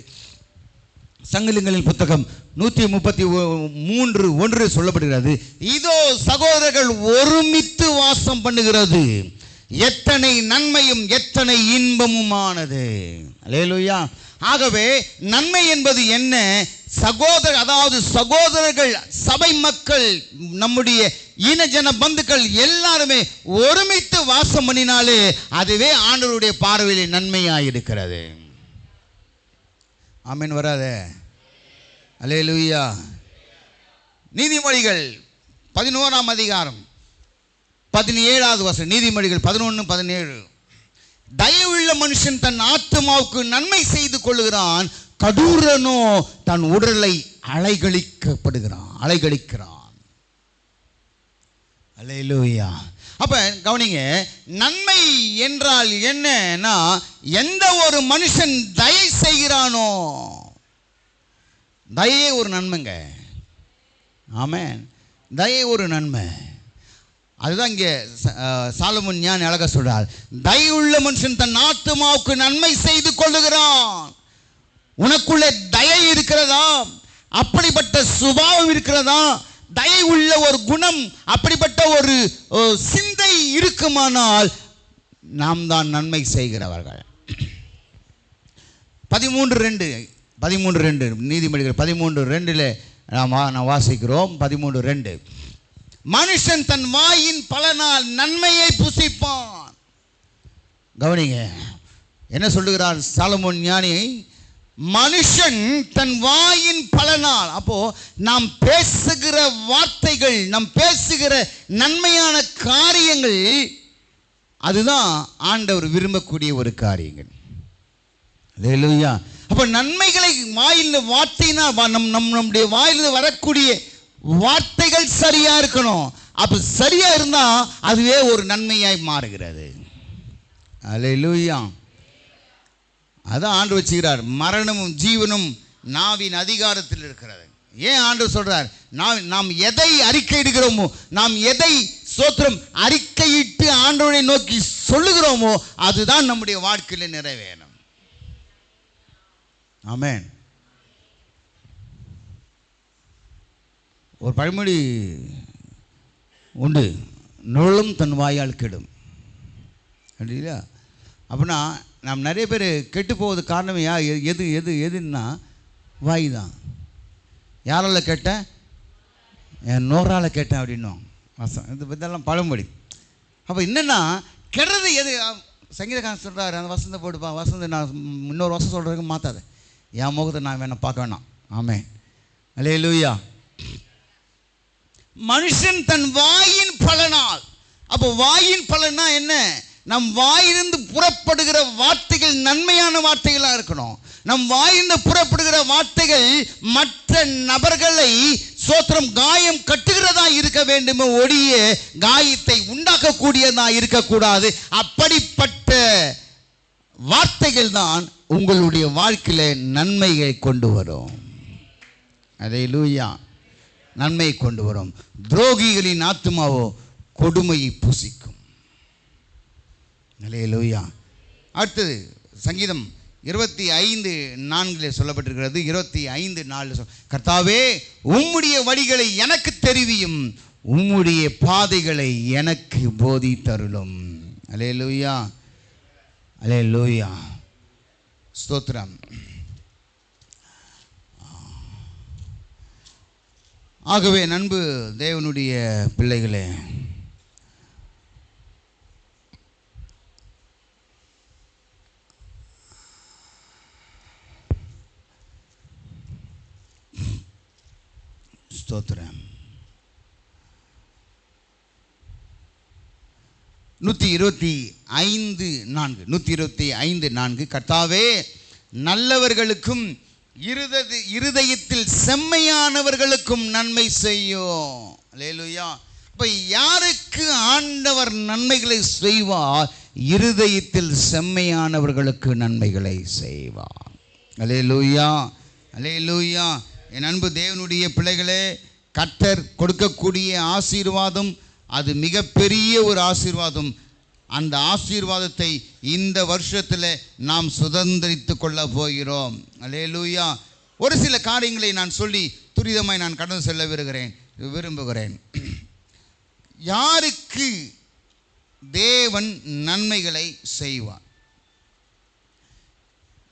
சங்கீதங்களின் புத்தகம் 133:1 சொல்லப்படுகிறது, இதோ சகோதரர்கள் ஒருமித்து வாசம் பண்ணுகிறது, எத்தனை நன்மையும் எத்தனை இன்பமுமானது. அல்லேலூயா. ஆகவே நன்மை என்பது என்ன? அதாவது சகோதரர்கள், சபை மக்கள், நம்முடைய இனஜன பந்துக்கள் எல்லாருமே ஒருமித்து வாசம் பண்ணினாலே அதுவே ஆண்டவருடைய பார்வையில் நன்மையாயிருக்கிறது. ஆமென். வராதே? அல்லேலூயா. நீதிமொழிகள் 11ஆம் அதிகாரம் 17வது வசனம். நீதிமொழிகள் 11:17. தயவுள்ள மனுஷன் தன் ஆத்துமாவுக்கு நன்மை செய்து கொள்ளுகிறான், கடூரனோ தன் உடலை அலைகழிக்கிறான். அல்லேலூயா. அப்ப கவனிங்க, நன்மை என்றால் என்னன்னா, எந்த ஒரு மனுஷன் தயை செய்கிறானோ, தயை ஒரு நன்மைங்க. ஆமென். தயை ஒரு நன்மை. அதுதான் இங்கே சாலமோன் ஞானி அழகா சொல்றார், தயவுள்ள மனுஷன் தன் ஆத்துமாவுக்கு நன்மை செய்து கொள்ளுகிறான். உனக்குள்ளே தயை இருக்கிறதா? அப்படிப்பட்ட சுபாவம் இருக்கிறதா? தயை உள்ள ஒரு குணம், அப்படிப்பட்ட ஒரு சிந்தை இருக்குமானால் நாம் தான் நன்மை செய்கிறவர்கள். 13:2 நீதிமொழிகள் 13:2 நாம் வாசிக்கிறோம். 13:2 மனுஷன் தன் வாயின் பலனால் நன்மையை புசிப்பான். கவனிங்க, என்ன சொல்லுகிறார் சாலமோன் ஞானி? மனுஷன் தன் வாயின் பலனால். அப்போ நாம் பேசுகிற வார்த்தைகள், நாம் பேசுகிற நன்மையான காரியங்கள், அதுதான் ஆண்டவர் விரும்பக்கூடிய ஒரு காரியங்கள். அல்லேலூயா. அப்ப நன்மைகளை வாயில் வார்த்தைனா நம்முடைய வாயிலிருந்து வரக்கூடிய வார்த்தைகள் சரியா இருக்கணும். அப்ப சரியா இருந்தா அதுவே ஒரு நன்மையாய் மாறுகிறது. அல்லேலூயா. அதான் ஆண்டு வச்சுக்கிறார், மரணமும் ஜீவனும் நாவின் அதிகாரத்தில் இருக்கிறது. ஏன் ஆண்டு சொல்றார்? நாம் எதை அறிக்கையிடுகிறோமோ, நாம் எதை ஸ்தோத்திரம் அறிக்கையிட்டு ஆண்டவரை நோக்கி சொல்லுகிறோமோ அதுதான் நம்முடைய வாழ்க்கையில் நிறைவேறும். ஆமென். ஒரு பழமொழி உண்டு, நுழலும் தன் வாயால் கெடும். அப்படிங்களா? அப்படின்னா நாம் நிறைய பேர் கெட்டு போவது காரணம் எதுன்னா வாய் தான். யாரால் கேட்டேன்? என் நோரால் கேட்டேன் அப்படின்னும் வசம். இதெல்லாம் பழமொழி. அப்போ என்னென்னா கெடுறது எது? சங்கீதக்காரன் சொல்கிறாரு, அந்த வசந்த போடுப்பா, வசந்த நான் இன்னொரு வசம் சொல்கிறதுக்கு மாற்றாத, என் முகத்தை நான் வேணா பார்க்க வேணாம். ஆமென். அல்லேலூயா. மனுஷன் தன் வாயின் பலனால். அப்போ வாயின் பலனா என்ன? நம் வாயிலிருந்து புறப்படுகிற வார்த்தைகள் நன்மையான வார்த்தைகளாக இருக்கணும். நம் வாயிலிருந்து புறப்படுகிற வார்த்தைகள் மற்ற நபர்களை சோத்திரம் காயம் கட்டுகிறதா இருக்க வேண்டுமே ஒழிய காயத்தை உண்டாக்கக்கூடியதா இருக்கக்கூடாது. அப்படிப்பட்ட வார்த்தைகள் தான் உங்களுடைய வாழ்க்கையில் நன்மையை கொண்டு வரும். அல்லேலூயா. நன்மை கொண்டு வரும். துரோகிகளின் ஆத்துமாவோ கொடுமையை புசிக்கும். அல்லேலூயா. அடுத்தது சங்கீதம் 25:4 சொல்லப்பட்டிருக்கிறது. 25:4 கர்த்தாவே, உம்முடைய வழிகளை எனக்கு தெரிவியும், உம்முடைய பாதைகளை எனக்கு போதித்தருளும். அல்லேலூயா. அல்லேலூயா. ஸ்தோத்திரம். ஆகவே நண்பு தேவனுடைய பிள்ளைகளே, ஸ்தோத்திரம். 125:4 கர்த்தாவே, நல்லவர்களுக்கும் இருதயத்தில் செம்மையானவர்களுக்கும் நன்மை செய்யும். அல்லேலூயா. இப்போ யாருக்கு ஆண்டவர் நன்மைகளை செய்வார்? இருதயத்தில் செம்மையானவர்களுக்கு நன்மைகளை செய்வார். அல்லேலூயா. அல்லேலூயா. என் அன்பு தேவனுடைய பிள்ளைகளே, கர்த்தர் கொடுக்கக்கூடிய ஆசீர்வாதம் அது மிகப்பெரிய ஒரு ஆசீர்வாதம். அந்த ஆசீர்வாதத்தை இந்த வருஷத்தில் நாம் சுதந்திரித்து கொள்ள போகிறோம். அல்லேலூயா. ஒரு சில காரியங்களை நான் சொல்லி துரிதமாய் நான் கடந்து செல்ல விரும்புகிறேன். யாருக்கு தேவன் நன்மைகளை செய்வார்?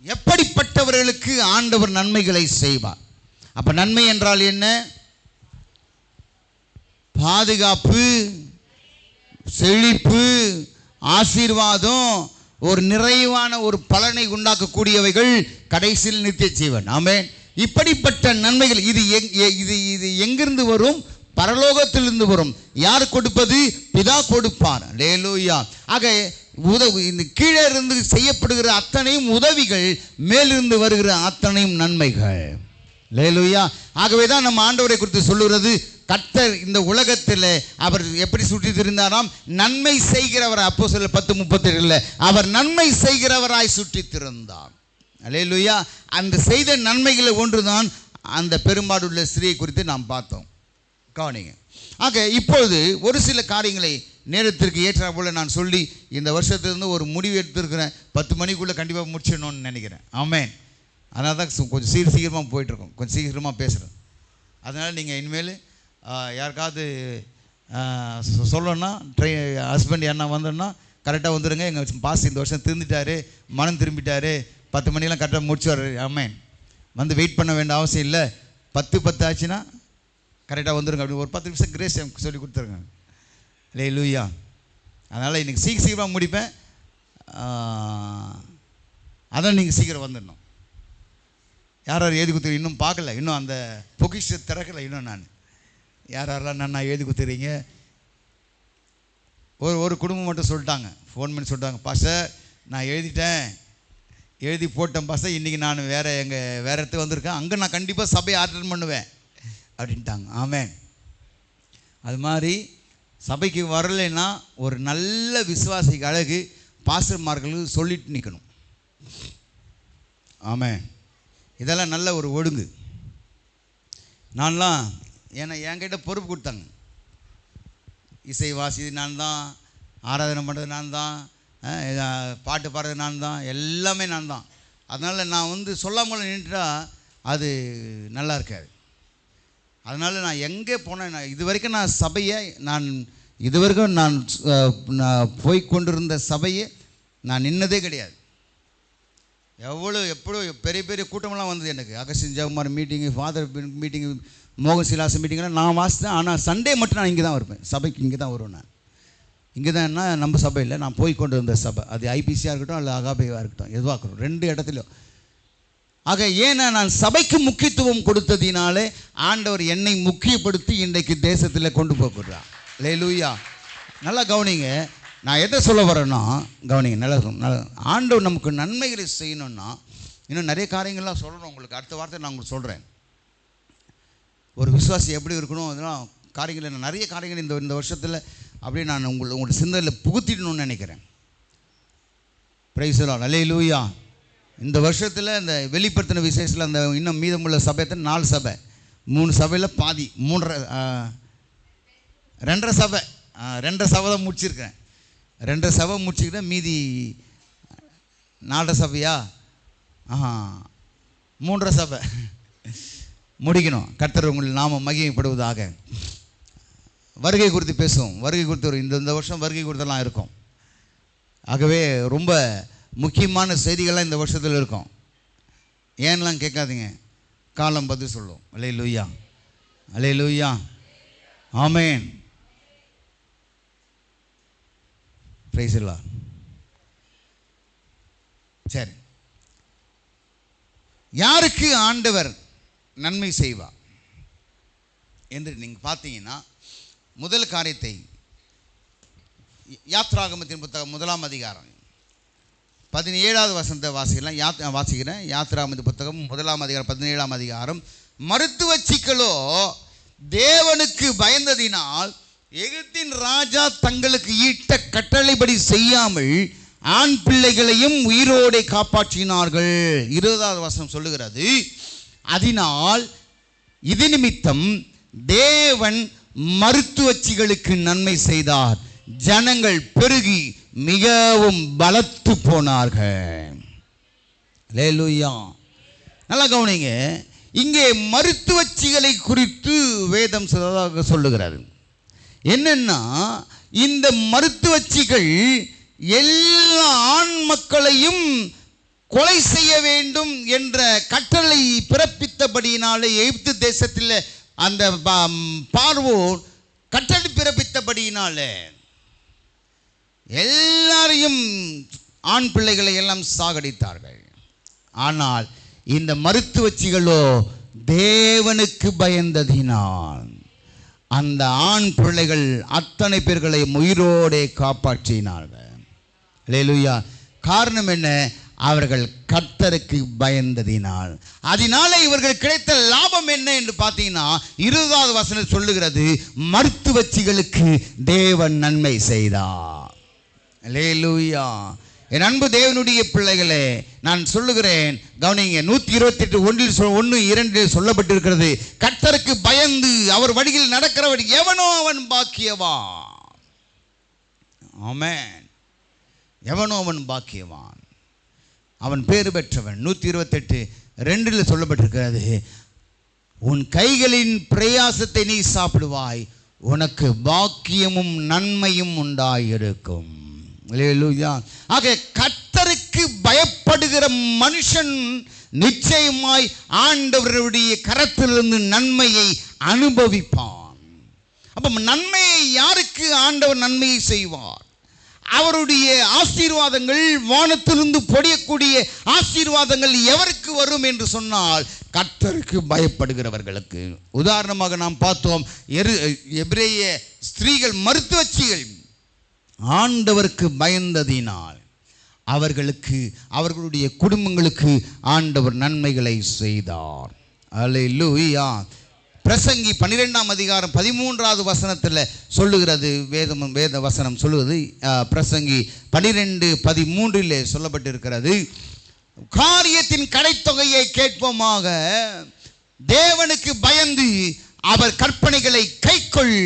எப்படிப்பட்டவர்களுக்கு ஆண்டவர் நன்மைகளை செய்வார்? அப்போ நன்மை என்றால் என்ன? பாதுகாப்பு, செழிப்பு, ஆசீர்வாதம், ஒரு நிறைவான ஒரு பலனை உண்டாக்கக்கூடியவைகள், கடைசியில் நித்திய ஜீவன். ஆமென். இப்படிப்பட்ட நன்மைகள் இது இது எங்கிருந்து வரும்? பரலோகத்திலிருந்து வரும். யார் கொடுப்பது? பிதா கொடுப்பார். அல்லேலூயா. ஆக இந்த கீழே இருந்து செய்யப்படுகிற அத்தனையும் உதவிகள், மேலிருந்து வருகிற அத்தனையும் நன்மைகள். அல்லேலூயா. ஆகவே தான் நம்ம ஆண்டவரை குறித்து சொல்லுகிறது, கர்த்தர் இந்த உலகத்தில் அவர் எப்படி சுற்றி திரிந்தாராம்? நன்மை செய்கிறவர். அப்போஸ்தலர் 10:37 அவர் நன்மை செய்கிறவராய் சுற்றி திரிந்தார். அல்லேலூயா. அந்த செய்த நன்மைகளை ஒன்றுதான் அந்த பெரும்பாடுள்ள ஸ்திரியை குறித்து நாம் பார்த்தோம். கவனிங்க. ஆக இப்பொழுது ஒரு சில காரியங்களை நேரத்திற்கு ஏற்ற போல நான் சொல்லி இந்த வருஷத்துலேருந்து ஒரு முடிவு எடுத்துருக்கிறேன். 10 மணிக்குள்ளே கண்டிப்பாக முடிச்சிடணும்னு நினைக்கிறேன். ஆமென். அதனால தான் கொஞ்சம் சீக்கிரமாக போயிட்டுருக்கோம், கொஞ்சம் சீக்கிரமாக பேசுகிறேன். அதனால் நீங்கள் இனிமேல் யாருக்காவது சொல்லணும்னா ஹஸ்பண்ட் என்ன வந்தோன்னா கரெக்டாக வந்துடுங்க. எங்கள் பாஸ் இந்த வருஷம் திருந்திட்டாரு, மனம் திரும்பிட்டாரு, 10 மணிக்கெலாம் கரெக்டாக முடிச்சுவார். ஆமென். வந்து வெயிட் பண்ண வேண்டிய அவசியம் இல்லை. 10 ஆச்சுன்னா கரெக்டாக வந்துடுங்க. அப்படி ஒரு 10 நிமிஷம் கிரேஸ் சொல்லி கொடுத்துருங்க. அல்லேலூயா. அதனால் இன்றைக்கி சீக்கிரமாக முடிப்பேன். அதான் நீங்கள் சீக்கிரம் வந்துடணும். யார் யார் எழுதி கொடுத்துருங்க இன்னும் பார்க்கல, இன்னும் அந்த பொக்கிஷ திறக்கலை இன்னும். நான் யாரெல்லாம் நான் எழுதி கொடுத்துறீங்க? ஒரு குடும்பம் மட்டும் சொல்லிட்டாங்க, ஃபோன் பண்ணி சொல்லிட்டாங்க, பாஸ்டர் நான் எழுதிட்டேன், எழுதி போட்டேன் பாஸ்டர், இன்றைக்கி நான் வேறு இடத்துக்கு வந்திருக்கேன், அங்கே நான் கண்டிப்பாக சபையை அட்டெண்ட் பண்ணுவேன் அப்படின்ட்டாங்க. ஆமென். அது மாதிரி சபைக்கு வரலைன்னா ஒரு நல்ல விசுவாசிக்கு அழகு பாஸ்டர்மார்களுக்கு சொல்லிட்டு நிற்கணும். ஆமென். இதெல்லாம் நல்ல ஒரு ஒழுங்கு. நான்லாம் ஏன்னா என்கிட்ட பொறுப்பு கொடுத்தாங்க. இசை வாசி நான் தான், ஆராதனை பண்ணுறது நான் தான், பாட்டு பாடுறது நான் தான், எல்லாமே நான் தான். அதனால் நான் சொல்லாமல் நின்றுட்டா அது நல்லா இருக்காது. அதனால் நான் எங்கே போனேன், இது வரைக்கும் நான் சபையை இதுவரைக்கும் நான் போய் கொண்டிருந்த சபையை நான் நின்னதே கிடையாது. எப்போ பெரிய பெரிய கூட்டமெல்லாம் வந்தது எனக்கு. அகஸ்டின் ஜெயக்குமார் மீட்டிங்கு, ஃபாதர் மீட்டிங்கு, மோகன் சிலாஸ் மீட்டிங்கெல்லாம் நான் வாசித்தேன். ஆனால் சண்டே மட்டும் நான் இங்கே தான் இருப்பேன். சபைக்கு இங்கே தான் வருவேன். நான் இங்கே தான் என்ன நம்ம சபையில் நான் போய் கொண்டு வந்த சபை, அது ஐபிசியாக இருக்கட்டும் அல்ல அகாபேவாக இருக்கட்டும், எதுவாக இருக்கட்டும், 2 இடத்துலையும். ஆக ஏன்னா நான் சபைக்கு முக்கியத்துவம் கொடுத்ததினாலே ஆண்டவர் என்னை முக்கியப்படுத்தி இன்றைக்கு தேசத்தில் கொண்டு போகிறார். அல்லேலூயா. நல்லா கவனிங்க. நான் எதை சொல்ல வரேன்னா கவனிங்க, நல்லா ஆண்டவர் நமக்கு நன்மைகளை செய்யணும்னா இன்னும் நிறைய காரியங்கள்லாம் சொல்லணும். உங்களுக்கு அடுத்த வார்த்தை நான் உங்களுக்கு சொல்கிறேன். ஒரு விசுவாசி எப்படி இருக்கணும் அதெல்லாம் காரியங்கள், நான் நிறைய காரியங்கள் இந்த வருஷத்தில் அப்படியே நான் உங்களோட சிந்தனையில் புகுத்திடணும்னு நினைக்கிறேன். Praise the lord. அல்லேலூயா. இந்த வருஷத்தில் இந்த வெளிப்படுத்தின விசேஷத்தில் அந்த இன்னும் மீதமுள்ள சபையத்தை 4 சபை, 3 சபையில் பாதி, 2.5 சபை, 2 சபை தான் முடிச்சிருக்கேன். 2 சபை முடிச்சுக்கிட்டேன். மீதி 4 சபையா 3 சபை முடிக்கணும். கர்த்தர் உங்கள் நாம மகிமைப்படுவதாக. வருகை குறித்து பேசுவோம். வருகை குறித்து இந்த வருஷம் வருகை குறித்தெல்லாம் இருக்கும். ஆகவே ரொம்ப முக்கியமான செய்திகள்லாம் இந்த வருஷத்தில் இருக்கும். ஏன்னெலாம் கேட்காதீங்க, காலம் பதில் சொல்லும். அல்லேலூயா. அல்லேலூயா. ஆமென். Praise the lord. சரி, யாருக்கு ஆண்டவர் நன்மை செய்வார் என்று நீங்கள் பார்த்தீங்கன்னா, முதல் காரியத்தை யாத்ராகமத்தின் புத்தகம் 1ஆம் அதிகாரம் 17வது வசனத்தை வாசிக்கிறேன். யாத்ராகமத்தின் புத்தகம் 1ஆம் அதிகாரம் 17ஆம் அதிகாரம். மருத்துவ சிக்கலோ தேவனுக்கு பயந்ததினால் எகிப்தின் ராஜா தங்களுக்கு ஈட்ட கட்டளைப்படி செய்யாமல் ஆண் பிள்ளைகளையும் உயிரோடே காப்பாற்றினார்கள். 20வது வசனம் சொல்லுகிறது, அதனால் இது நிமித்தம் தேவன் மருத்துவச்சிகளுக்கு நன்மை செய்தார், ஜனங்கள் பெருகி மிகவும் பலத்து போனார்கள். அல்லேலூயா. நல்லா கவனிங்க. இங்கே மருத்துவச்சிகளை குறித்து வேதம் சொல்லுகிறார். என்னன்னா, இந்த மருத்துவச்சிகள் எல்லா ஆண் மக்களையும் கொலை செய்ய வேண்டும் என்ற கட்டளை பிறப்பித்தபடியினாலே எகிப்து தேசத்தில் அந்த பார்வோன் கட்டளை பிறப்பித்தபடியினாலே எல்லாரையும் ஆண் பிள்ளைகளை எல்லாம் சாகடித்தார்கள். ஆனால் இந்த மருத்துவச்சிகளோ தேவனுக்கு பயந்ததினால் அந்த ஆண் பிள்ளைகள் அத்தனை பேர்களை உயிரோடே காப்பாற்றினார்கள். அல்லேலூயா. காரணம் என்ன? அவர்கள் கர்த்தருக்கு பயந்ததினால். அதனால இவர்கள் கிடைத்த லாபம் என்ன என்று பார்த்தீங்கன்னா 20வது வசனம் சொல்லுகிறது, மருத்துவச்சிகளுக்கு தேவன் நன்மை செய்தார். அல்லேலூயா. என் அன்பு தேவனுடைய பிள்ளைகளே, நான் சொல்லுகிறேன், கவனிங்க. 128 1:2 சொல்லப்பட்டிருக்கிறது, கர்த்தருக்கு பயந்து அவர் வழியில் நடக்கிறவன் எவனோ அவன் பாக்கியவான். ஆமென். எவனோ அவன் பாக்கியவான், அவன் பேறு பெற்றவன். 128:2 சொல்லப்பட்டிருக்கிறது, உன் கைகளின் பிரயாசத்தை நீ சாப்பிடுவாய், உனக்கு பாக்கியமும் நன்மையும் உண்டாயிருக்கும். அல்லேலூயா. ஆக கர்த்தருக்கு பயப்படுகிற மனுஷன் நிச்சயமாய் ஆண்டவருடைய கரத்திலிருந்து நன்மையை அனுபவிப்பான். அப்ப நன்மையை யாருக்கு ஆண்டவர் நன்மையை செய்வார்? அவருடைய ஆசீர்வாதங்கள், வானத்திலிருந்து பொழியக்கூடிய ஆசீர்வாதங்கள் எவருக்கு வரும் என்று சொன்னால் கர்த்தருக்கு பயப்படுகிறவர்களுக்கு. உதாரணமாக நாம் பார்த்தோம், எபிரேய ஸ்திரீகள், மருத்துவச்சிகள் ஆண்டவருக்கு பயந்ததினால் அவர்களுக்கு, அவர்களுடைய குடும்பங்களுக்கு ஆண்டவர் நன்மைகளை செய்தார். அல்லேலூயா. பிரசங்கி 12:13 வசனத்தில் சொல்லுகிறது, வேத வசனம் சொல்லுவது, பிரசங்கி 12:13 சொல்லப்பட்டிருக்கிறது, காரியத்தின் கடைத்தொகையை கேட்போமாக, தேவனுக்கு பயந்து அவர் கற்பனைகளை கைக்கொள்,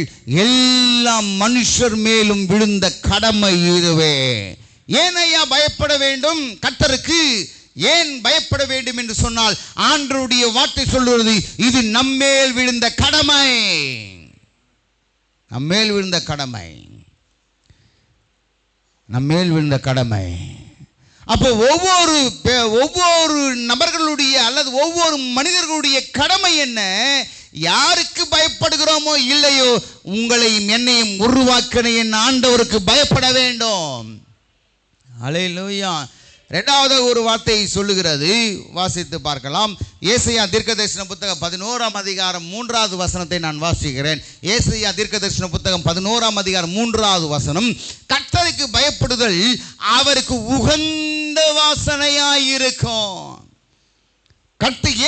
எல்லா மனுஷர் மேலும் விழுந்த கடமை இதுவே. ஏன் ஐயா பயப்பட வேண்டும்? கர்த்தருக்கு ஏன் பயப்பட வேண்டும் என்று சொன்னால், ஆண்டவருடைய வார்த்தை சொல்லுவது, இது நம்மேல் விழுந்த கடமை. நம்மேல் விழுந்த கடமை, நம்மேல் விழுந்த கடமை. அப்போ ஒவ்வொரு நபர்களுடைய அல்லது ஒவ்வொரு மனிதர்களுடைய கடமை என்ன? யாருக்கு பயப்படுகிறோமோ இல்லையோ, உங்களையும் என்னையும் உருவாக்கின என் ஆண்டவருக்கு பயப்பட வேண்டும். அல்லேலூயா. இரண்டாவது ஒரு வார்த்தை சொல்லுகிறது, வாசித்து பார்க்கலாம். ஏசாயா தீர்க்கதரிசன புத்தகம் 11:3 வசனத்தை நான் வாசிக்கிறேன். ஏசாயா தீர்க்கதரிசன புத்தகம் 11:3 கர்த்தருக்கு பயப்படுதல் அவருக்கு உகந்த வாசனையாயிருக்கும்.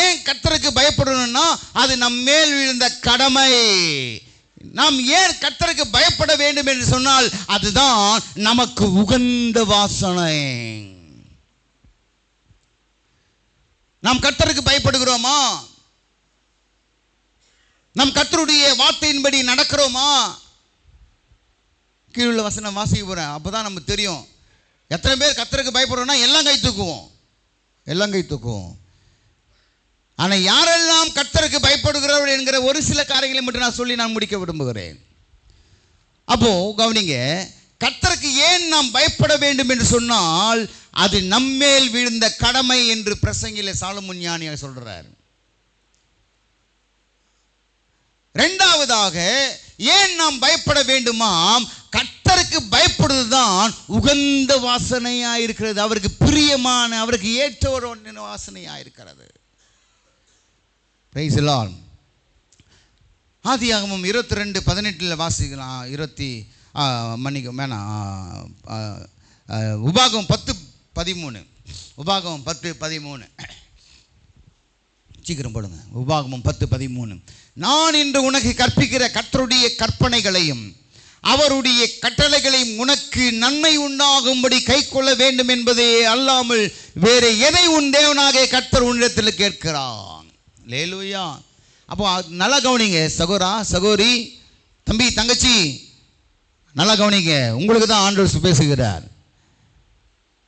ஏன் கர்த்தருக்கு பயப்படணும்னா, அது நம் மேல் விழுந்த கடமை. நாம் ஏன் கர்த்தருக்கு பயப்பட வேண்டும் என்று சொன்னால், அதுதான் நமக்கு உகந்த வாசனை. நாம் கர்த்தருக்கு பயப்படுகிறோமா? நாம் கர்த்தருடைய வார்த்தையின்படி நடக்கிறோமா? கீழுள்ள வசனம் வாசிக்க போறேன், அப்பதான் நமக்கு தெரியும் எத்தனை பேர் கர்த்தருக்கு பயப்படுறோம்னா. எல்லாம் கை தூக்குவோம், எல்லாம் கை தூக்குவோம். ஆனால் யாரெல்லாம் கர்த்தருக்கு பயப்படுகிறவர்கள் என்கிற ஒரு சில காரியங்களை மட்டும் நான் சொல்லி நான் முடிக்க விரும்புகிறேன். அப்போ கவனிங்க, கர்த்தருக்கு ஏன் நாம் பயப்பட வேண்டும் என்று சொன்னால், அது நம்மேல் விழுந்த கடமை என்று பிரசங்கில சாலமோன் ஞானியாக சொல்றார். இரண்டாவதாக, ஏன் நாம் பயப்பட வேண்டுமாம்? கர்த்தருக்கு பயப்படுவதுதான் உகந்த வாசனையாக இருக்கிறது, அவருக்கு பிரியமான, அவருக்கு ஏற்ற ஒரு வாசனையாக இருக்கிறது. Price the Lord. ஆதியாகமம் 22:18 வாசிக்கலாம். உபாகமம் 10:13. உபாகமம் 10:13 சீக்கிரம் போடுங்க. உபாகமம் 10:13. நான் இன்று உனக்கு கற்பிக்கிற கர்த்தருடைய கற்பனைகளையும் அவருடைய கட்டளைகளையும் உனக்கு நன்மை உண்டாகும்படி கை கொள்ள வேண்டும் என்பதே அல்லாமல் வேறு எதை உன் தேவனாக கர்த்தர் உன்னிடத்தில் கேட்கிறான். அல்லேலூயா. அப்போ நல்லா கவனிங்க சகோதரா, சகோதரி, தம்பி, தங்கச்சி, நல்லா கவனிங்க. உங்களுக்கு தான் ஆண்டவர் பேசுகிறார்.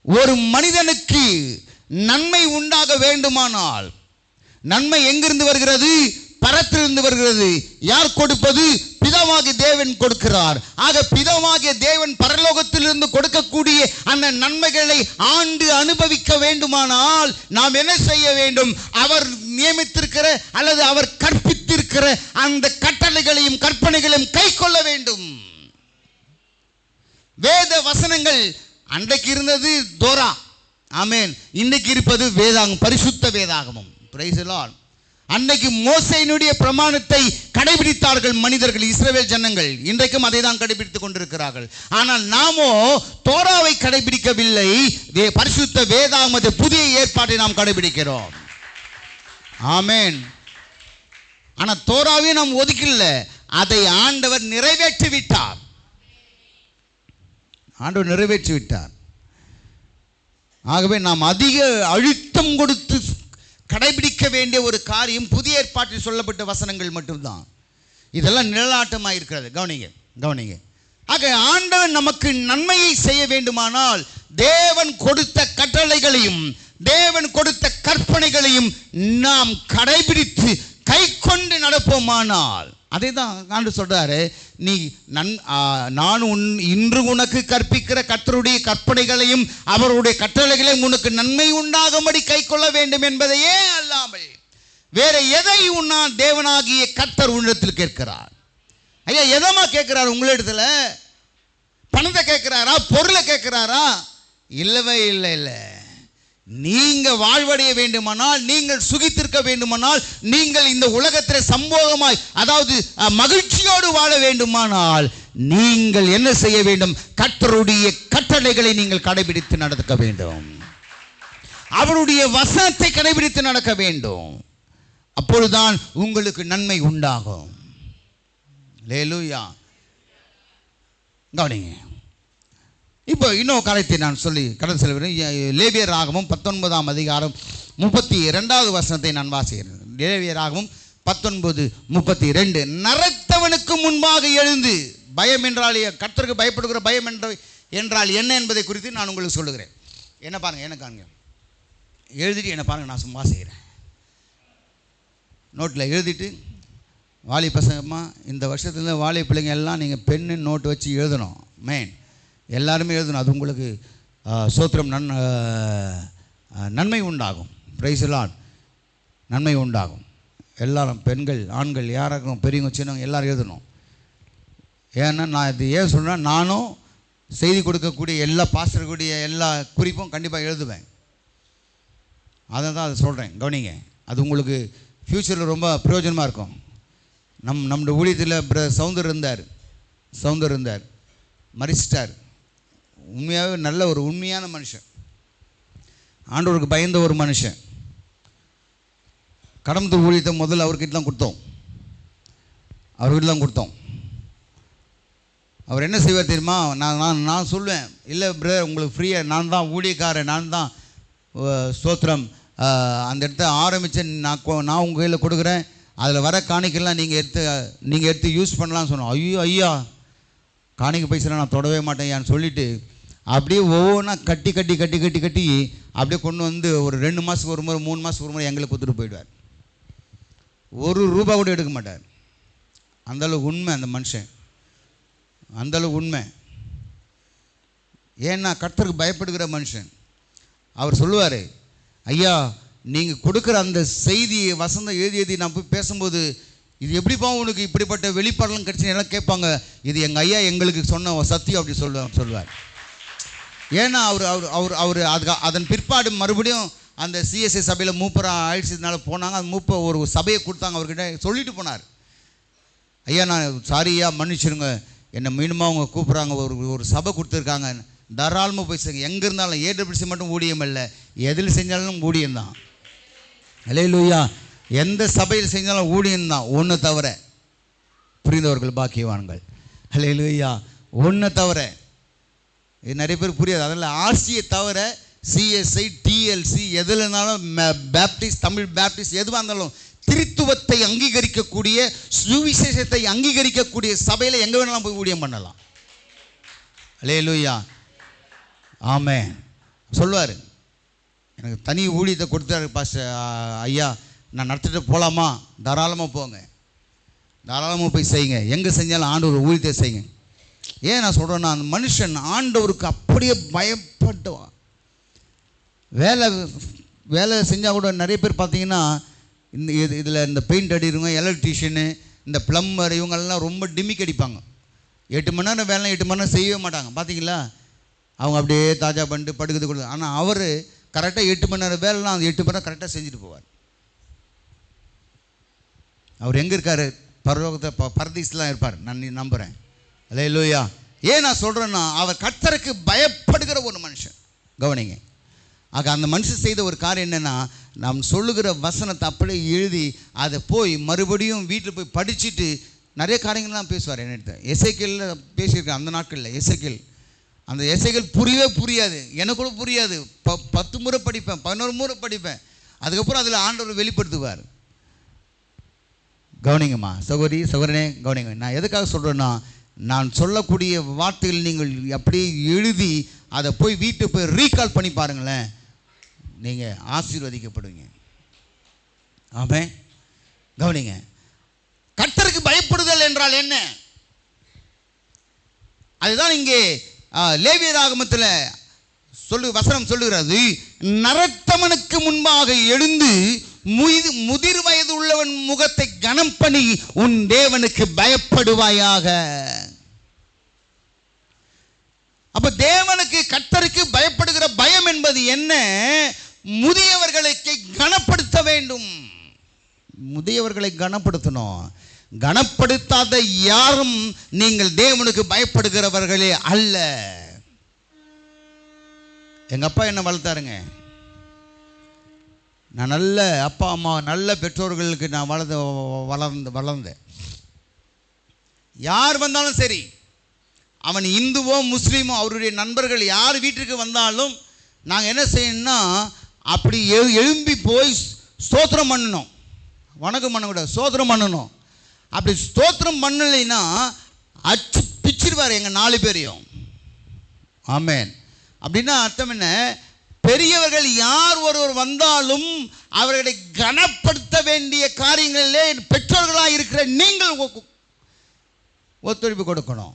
ஒரு மனிதனுக்கு நன்மை உண்டாக வேண்டுமானால், நன்மை எங்கிருந்து வருகிறது? பரத்திலிருந்து வருகிறது. யார் கொடுப்பது? பிதா பிதாவாகிய தேவன் கொடுக்கிறார். ஆக பிதாவாகிய தேவன் பரலோகத்திலிருந்து கொடுக்கக்கூடிய அந்த நன்மைகளை ஆண்டு அனுபவிக்க வேண்டுமானால் நாம் என்ன செய்ய வேண்டும்? அவர் நியமித்திருக்கிற அல்லது அவர் கற்பித்திருக்கிற அந்த கட்டளைகளையும் கற்பனைகளையும் கை கொள்ள வேண்டும். வேத வசனங்கள் அன்றைக்கு இருந்தது தோரா, ஆமென். இன்னைக்கு இருப்பது வேதாகம், பரிசுத்த வேதாகமம். Price the Lord. அன்னைக்கு மோசேயினுடைய பிரமாணத்தை கடைபிடித்தார்கள் மனிதர்கள், இஸ்ரவேல் ஜனங்கள். இன்றைக்கும் அதை தான் கடைபிடித்துக் கொண்டிருக்கிறார்கள். ஆனால் நாமோ தோராவை கடைபிடிக்கவில்லை, பரிசுத்த வேதாகமத்தை, புதிய ஏற்பாட்டை நாம் கடைபிடிக்கிறோம். ஆமென். ஆனால் தோராவை நாம் ஒதுக்கல, அதை ஆண்டவர் நிறைவேற்றி விட்டார். ஆண்டவர் நிறைவேற்றி விட்டார். ஆகவே நாம் அதிக அழுத்தம் கொடுத்து கடைபிடிக்க வேண்டிய ஒரு காரியம் புதிய ஏற்பாட்டில் சொல்லப்பட்ட வசனங்கள் மட்டும்தான். இதெல்லாம் நிழலாட்டமாக இருக்கிறது. கவனிங்க. ஆக ஆண்டவன் நமக்கு நன்மையை செய்ய வேண்டுமானால் தேவன் கொடுத்த கட்டளைகளையும் தேவன் கொடுத்த கற்பனைகளையும் நாம் கடைபிடித்து கை கொண்டு நடப்போமானால், அதை தான் ஆண்டு சொல்றாரு, நீ நான் இன்று உனக்கு கற்பிக்கிற கர்த்தருடைய கற்பனைகளையும் அவருடைய கட்டளைகளையும் உனக்கு நன்மை உண்டாகும்படி கை கொள்ள வேண்டும் என்பதையே அல்லாமல் வேற எதை உன்னால் தேவனாகிய கர்த்தர் உன்னிடத்தில் கேட்கிறார். ஐயா, எதமா கேட்கிறார்? உங்களிடத்துல பணத்தை கேட்கிறாரா? பொருளை கேட்கிறாரா? இல்லவே இல்லை. நீங்க வாழ்வடைய வேண்டுமானால், நீங்கள் சுகித்திருக்க வேண்டுமானால், நீங்கள் இந்த உலகத்தில் சம்போகமாய், அதாவது மகிழ்ச்சியோடு வாழ வேண்டுமானால் நீங்கள் என்ன செய்ய வேண்டும்? கர்த்தருடைய கட்டளைகளை நீங்கள் கடைபிடித்து நடக்க வேண்டும். அவருடைய வசனத்தை கடைபிடித்து நடக்க வேண்டும். அப்பொழுதுதான் உங்களுக்கு நன்மை உண்டாகும். அல்லேலூயா. கவனிங்க. இப்போ இன்னொரு காரியத்தை நான் சொல்லி கடந்து செல்கிறேன். லேவியர் ஆகமம் 19ஆம் அதிகாரம் 32வது வசனத்தை நான் வாசிக்கிறேன். லேவியர் ஆகமம் 19:32. நரத்தவனுக்கு முன்பாக எழுந்து, பயம் என்றால், கர்த்தருக்கு பயப்படுகிற பயம் என்றால் என்ன என்பதை குறித்து நான் உங்களுக்கு சொல்லுகிறேன். என்ன பாருங்க, என்ன காணுங்க, எழுதிட்டு என்ன பாருங்க, நான் சும்மா செய்கிறேன். நோட்டில் எழுதிட்டு, வாலி பசங்கம்மா, இந்த வருஷத்துலேருந்து வாலி பிள்ளைங்க எல்லாம் நீங்கள் பெண்ணு நோட்டு வச்சு எழுதணும். மெயின் எல்லாருமே எழுதணும். அது உங்களுக்கு சோத்திரம் நன்மை உண்டாகும். Price the Lord. நன்மை உண்டாகும். எல்லாரும் பெண்கள் ஆண்கள் யாராக்கும் பெரியவங்க சின்னவங்க எல்லாரும் எழுதணும். ஏன்னா நான் இது ஏன் சொல்கிறேன், நானும் செய்தி கொடுக்கக்கூடிய எல்லா பாஸ்டர்களுடைய எல்லா குறிப்பும் கண்டிப்பாக எழுதுவேன். அதை தான் அதை சொல்கிறேன். கவனிங்க, அது உங்களுக்கு ஃப்யூச்சரில் ரொம்ப பிரயோஜனமாக இருக்கும். நம்முடைய ஊழியத்தில் சவுந்தர் இருந்தார், மரிச்சிட்டார். உண்மையாகவே நல்ல ஒரு உண்மையான மனுஷன், ஆண்டவருக்கு பயந்த ஒரு மனுஷன். கடம்பத்தூர் ஊழியத்தை முதல்ல அவர்கிட்ட தான் கொடுத்தோம். அவர் என்ன செய்வார் தெரியுமா? நான் சொல்லுவேன், இல்லை பிரதர், உங்களுக்கு ஃப்ரீயாக நான் தான் ஊழியக்காரன், நான் தான் ஸ்தோத்திரம், அந்த இடத்த ஆரம்பித்து நான் உங்கள் கையில் கொடுக்குறேன், அதில் வர காணிக்கெல்லாம் நீங்கள் எடுத்து யூஸ் பண்ணலாம்னு சொன்னோம். ஐயா காணிக்கை பைசா நான் தொடவே மாட்டேன் சொல்லிவிட்டு அப்படியே ஒவ்வொன்றா கட்டி அப்படியே கொண்டு வந்து ஒரு 2 மாதத்துக்கு ஒரு முறை 3 மாதத்துக்கு ஒரு முறை எங்களுக்கு கொடுத்துட்டு போயிடுவார். ₹1 கூட எடுக்க மாட்டார். அந்தளவுக்கு உண்மை அந்த மனுஷன், அந்தளவுக்கு உண்மை. ஏன்னா கர்த்தருக்கு பயப்படுகிற மனுஷன். அவர் சொல்லுவார், ஐயா நீங்கள் கொடுக்குற அந்த செய்தியை வசந்தம் எழுதி நான் போய் பேசும்போது, இது எப்படிப்பா உனக்கு இப்படிப்பட்ட வெளிப்பாடெல்லாம் கிடச்சி எல்லாம் கேட்பாங்க. இது எங்கள் ஐயா எங்களுக்கு சொன்ன சத்தியம் அப்படி சொல்லுவார். ஏன்னா அவர் அதன் பிற்பாடு மறுபடியும் அந்த சிஎஸ்ஐ சபையில் மூப்பராக ஆயிடுச்சதுனால போனாங்க. அந்த மூப்பை ஒரு சபையை கொடுத்தாங்க, அவர்கிட்ட சொல்லிட்டு போனார், ஐயா நான் சாரியா மன்னிச்சிருங்க, என்னை மீண்டுமா அவங்க கூப்பிட்றாங்க, ஒரு சபை கொடுத்துருக்காங்க, தாராளமாக போய் செய்யுங்க. எங்கே இருந்தாலும் ஏடபிள்யூசி மட்டும் ஊழியம் இல்லை, எதில் செஞ்சாலும் ஊழியம்தான். அல்லேலூயா. எந்த சபையில் செஞ்சாலும் ஊழியம்தான், ஒன்று தவிர. புரிந்தவர்கள் பாக்கியவான்கள். அல்லேலூயா. ஒன்று தவிர. இது நிறைய பேர் புரியாது. அதில் ஆர்சியை தவிர சிஎஸ்ஐ டிஎல்சி எதில் இருந்தாலும் பேப்டிஸ்ட், தமிழ் பேப்டிஸ்ட் எதுவாக இருந்தாலும் திருத்துவத்தை அங்கீகரிக்கக்கூடிய, சுவிசேஷத்தை அங்கீகரிக்கக்கூடிய சபையில் எங்கே வேணாலும் போய் ஊழியம் பண்ணலாம். அல்லேலூயா. ஆமென். சொல்லுவார், எனக்கு தனி ஊழியத்தை கொடுத்தாரு பாஸ்டர் ஐயா, நான் நடத்திட்டு போகலாமா? தாராளமாக போங்க. தாராளமாக போய் செய்யுங்க. எங்கே செஞ்சாலும் ஆண்டவர் ஊழியத்தை செய்யுங்க. ஏன் நான் சொல்கிறேன்னா, அந்த மனுஷன் ஆண்டவருக்கு அப்படியே பயப்பட்டுவான். வேலை செஞ்சால் கூட நிறைய பேர் பார்த்தீங்கன்னா இதில் இந்த பெயிண்ட் அடிக்கிறவங்க, எலக்ட்ரிஷியனு, இந்த ப்ளம்பர், இவங்கெல்லாம் ரொம்ப டிமிக் அடிப்பாங்க. 8 மணி நேரம் வேலை 8 மணி நேரம் செய்யவே மாட்டாங்க. பார்த்தீங்களா? அவங்க அப்படியே தாஜா பண்ணிட்டு படுக்கிறது கொடுத்து. ஆனால் அவர் கரெக்டாக 8 மணி நேரம் வேலைலாம் அந்த 8 மணி நேரம் கரெக்டாக செஞ்சுட்டு போவார். அவர் எங்கே இருக்கார்? பரலோகத்தை பரதீஸ்லாம் இருப்பார். நான் நம்புகிறேன். அல்லேலூயா. ஏன் நான் சொல்கிறேன்னா, அவர் கர்த்தருக்கு பயப்படுகிற ஒரு மனுஷன். கவனிங்க. ஆக அந்த மனுஷன் செய்த ஒரு காரியம் என்னென்னா, நாம் சொல்லுகிற வசனத்தை அப்படியே எழுதி அதை போய் மறுபடியும் வீட்டில் போய் படிச்சுட்டு நிறைய காரியங்கள்லாம் பேசுவார். என்ன எசேக்கியேலில் பேசியிருக்கேன் அந்த நாட்களில். அந்த எசேக்கியேல் புரியவே புரியாது, எனக்கு கூட புரியாது. 10 முறை படிப்பேன், 11 முறை படிப்பேன். அதுக்கப்புறம் அதில் ஆண்டவர் வெளிப்படுத்துவார். கவனிங்கம்மா, சகோதரனே கவனிங்க. நான் எதுக்காக சொல்கிறேன்னா, நான் சொல்லக்கூடிய வார்த்தைகள் நீங்கள் அப்படியே எழுதி அதை போய் வீட்டு போய் ரீகால் பண்ணி பாருங்களேன், நீங்கள் ஆசீர்வதிக்கப்படுவீங்க. ஆமென். கவனிங்க. கர்த்தருக்கு பயப்படுதல் என்றால் என்ன? அதுதான் இங்கே லேவியராகமத்தில் வசனம் சொல்லுகிறது. நரத்தமனுக்கு முன்பாக எழுந்து முதிர் வயது உள்ளவன் முகத்தை கனம் பண்ணி உன் தேவனுக்கு பயப்படுவாயாக. அப்ப தேவனுக்கு கர்த்தருக்கு பயப்படுகிற பயம் என்பது என்ன? முதியவர்களை கனப்படுத்த வேண்டும். முதியவர்களை கனப்படுத்தணும். கனப்படுத்தாத யாரும் நீங்கள் தேவனுக்கு பயப்படுகிறவர்களே அல்ல. எங்க அப்பா என்ன வளர்த்தாருங்க. நான் நல்ல அப்பா அம்மா, நல்ல பெற்றோர்களுக்கு நான் வளர்ந்தேன். யார் வந்தாலும் சரி, அவன் இந்துவோ முஸ்லீமோ, அவருடைய நண்பர்கள் யார் வீட்டுக்கு வந்தாலும் நாங்கள் என்ன செய்யணும்னா, அப்படி எழும்பி போய் ஸ்தோத்திரம் பண்ணணும். வணக்கம் பண்ணக்கூடாது, ஸ்தோத்திரம் பண்ணணும். அப்படி ஸ்தோத்திரம் பண்ணலைன்னா அச்சு பிச்சிருவார் எங்கள் 4 பேரையும். ஆமென். அப்படின்னா அர்த்தம் என்ன? பெரியவர்கள் யார் ஒருவர் வந்தாலும் அவர்களை கனப்படுத்த வேண்டிய காரியங்களிலே பெற்றோர்களாக இருக்கிற நீங்கள் ஒத்துழைப்பு கொடுக்கணும்.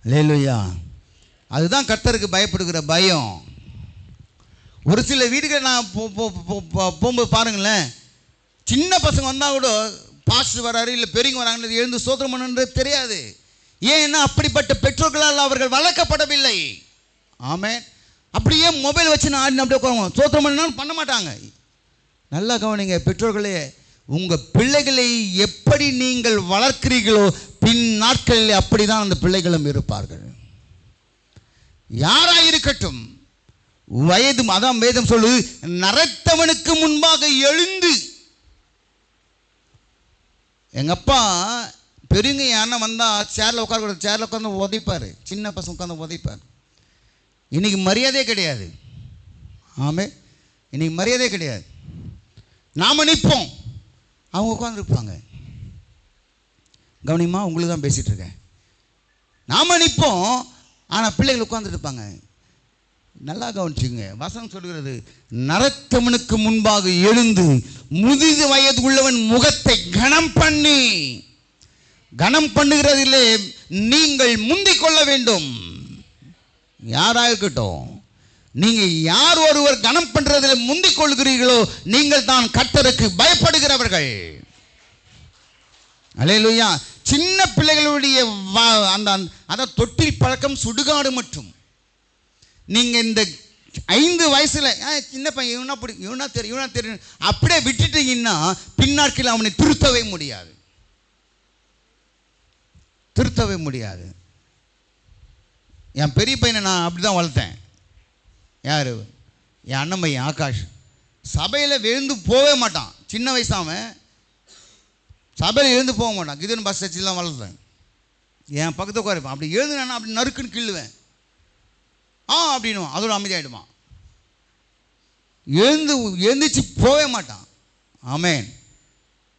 அல்லேலூயா. அதுதான் கர்த்தருக்கு பயப்படுகிற பயம். ஒரு சில வீடுகளை நான் போகும்போது பாருங்களேன், சின்ன பசங்க வந்தால் கூட பாஸ்டர் வராரு இல்லை பெரியவங்க வராங்கன்னு எழுந்து ஸ்தோத்திரம் பண்ணுன்றது தெரியாது. ஏன்னா அப்படிப்பட்ட பெற்றோர்களால் அவர்கள் வளர்க்கப்படவில்லை. ஆமென். அப்படியே மொபைல் வச்சு நான் ஆடின அப்படியே உட்காருவோம். ஸ்தோத்திரம் பண்ணாலும் பண்ண மாட்டாங்க. நல்லா கவனிங்க பெற்றோர்களே, உங்கள் பிள்ளைகளை எப்படி நீங்கள் வளர்க்கிறீர்களோ பின் நாட்களில் அப்படிதான் அந்த பிள்ளைகளும் இருப்பார்கள். யாராக இருக்கட்டும், வயது, அதான் வேதம் சொல்லு, நரத்தவனுக்கு முன்பாக எழுந்து. எங்கள் அப்பா பெரியவங்க யாருன்னா வந்தால் சேரில் உட்காந்து உதைப்பார். சின்ன பசங்க உட்காந்து உதைப்பார். இன்னைக்கு மரியாதையே கிடையாது. ஆமாம், இன்னைக்கு மரியாதையே கிடையாது. நாம் நிற்போம், அவங்க உட்காந்துருப்பாங்க. கவனிமா, உங்களுக்கு தான் பேசிகிட்டு இருக்கேன். நாம் நிற்போம், ஆனால் பிள்ளைகள் உட்காந்துட்டு இருப்பாங்க. நல்லா கவனிச்சுங்க. வசனம் சொல்கிறது, நரத்தமனுக்கு முன்பாக எழுந்து முதிது வயது உள்ளவன் முகத்தை கனம் பண்ணி. கனம் பண்ணுகிறதிலே நீங்கள் முந்திக் கொள்ள வேண்டும். யாராக இருக்கட்டும், நீங்கள் யார் ஒருவர் கனம் பண்ணுறதில் முந்திக் கொள்கிறீர்களோ நீங்கள் தான் கர்த்தருக்கு பயப்படுகிறவர்கள். அல்லேலூயா. சின்ன பிள்ளைகளுடைய அந்த தொட்டில் பழக்கம் சுடுகாடு மட்டும். நீங்கள் இந்த 5 வயசில் சின்ன பையன் இவனா தெரியும் அப்படியே விட்டுட்டீங்கன்னா பின்னாட்கள் அவனை திருத்தவே முடியாது. என் பெரிய பையனை நான் அப்படி தான் வளர்த்தேன். யார்? என் அண்ணன் பையன் ஆகாஷ். சபையில் எழுந்து போகவே மாட்டான். சின்ன வயசாமல் சபையில் எழுந்து போக மாட்டான். கிதன் பஸ் வச்சுலாம் வளர்த்தேன். என் பக்கத்தை உட்காருப்பேன். அப்படி எழுதுனா அப்படி நறுக்குன்னு கிள்ளுவேன். அப்படின்னுவான். அதோட அமைதியாகிடுமா. எழுந்திரிச்சு போகவே மாட்டான். ஆமென்.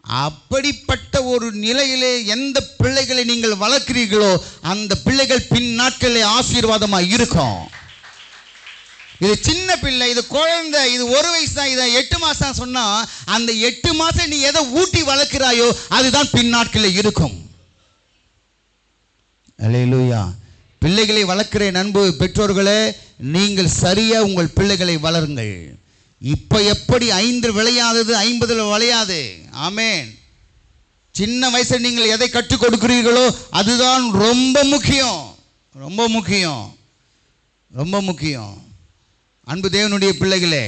அப்படிப்பட்ட ஒரு நிலையிலே எந்த பிள்ளைகளை நீங்கள் வளர்க்கிறீர்களோ அந்த பிள்ளைகள் பின் நாட்களிலே ஆசீர்வாதமாக இருக்கும். இது சின்ன பிள்ளை, இது குழந்தை, இது 1 வயசு தான், இதை 8 மாசம் தான் சொன்னா, அந்த 8 மாசம் நீ எதை ஊட்டி வளர்க்கிறாயோ அதுதான் பின்னாட்களில் இருக்கும். அல்லேலூயா. பிள்ளைகளை வளர்க்கிற அன்பு பெற்றோர்களே, நீங்கள் சரியா உங்கள் பிள்ளைகளை வளருங்கள். இப்ப எப்படி 5 விளையாதது 50 விளையாது. ஆமென். சின்ன வயசில் நீங்கள் எதை கற்றுக் கொடுக்கிறீர்களோ அதுதான் ரொம்ப முக்கியம், ரொம்ப முக்கியம், ரொம்ப முக்கியம். அன்பு தேவனுடைய பிள்ளைகளே,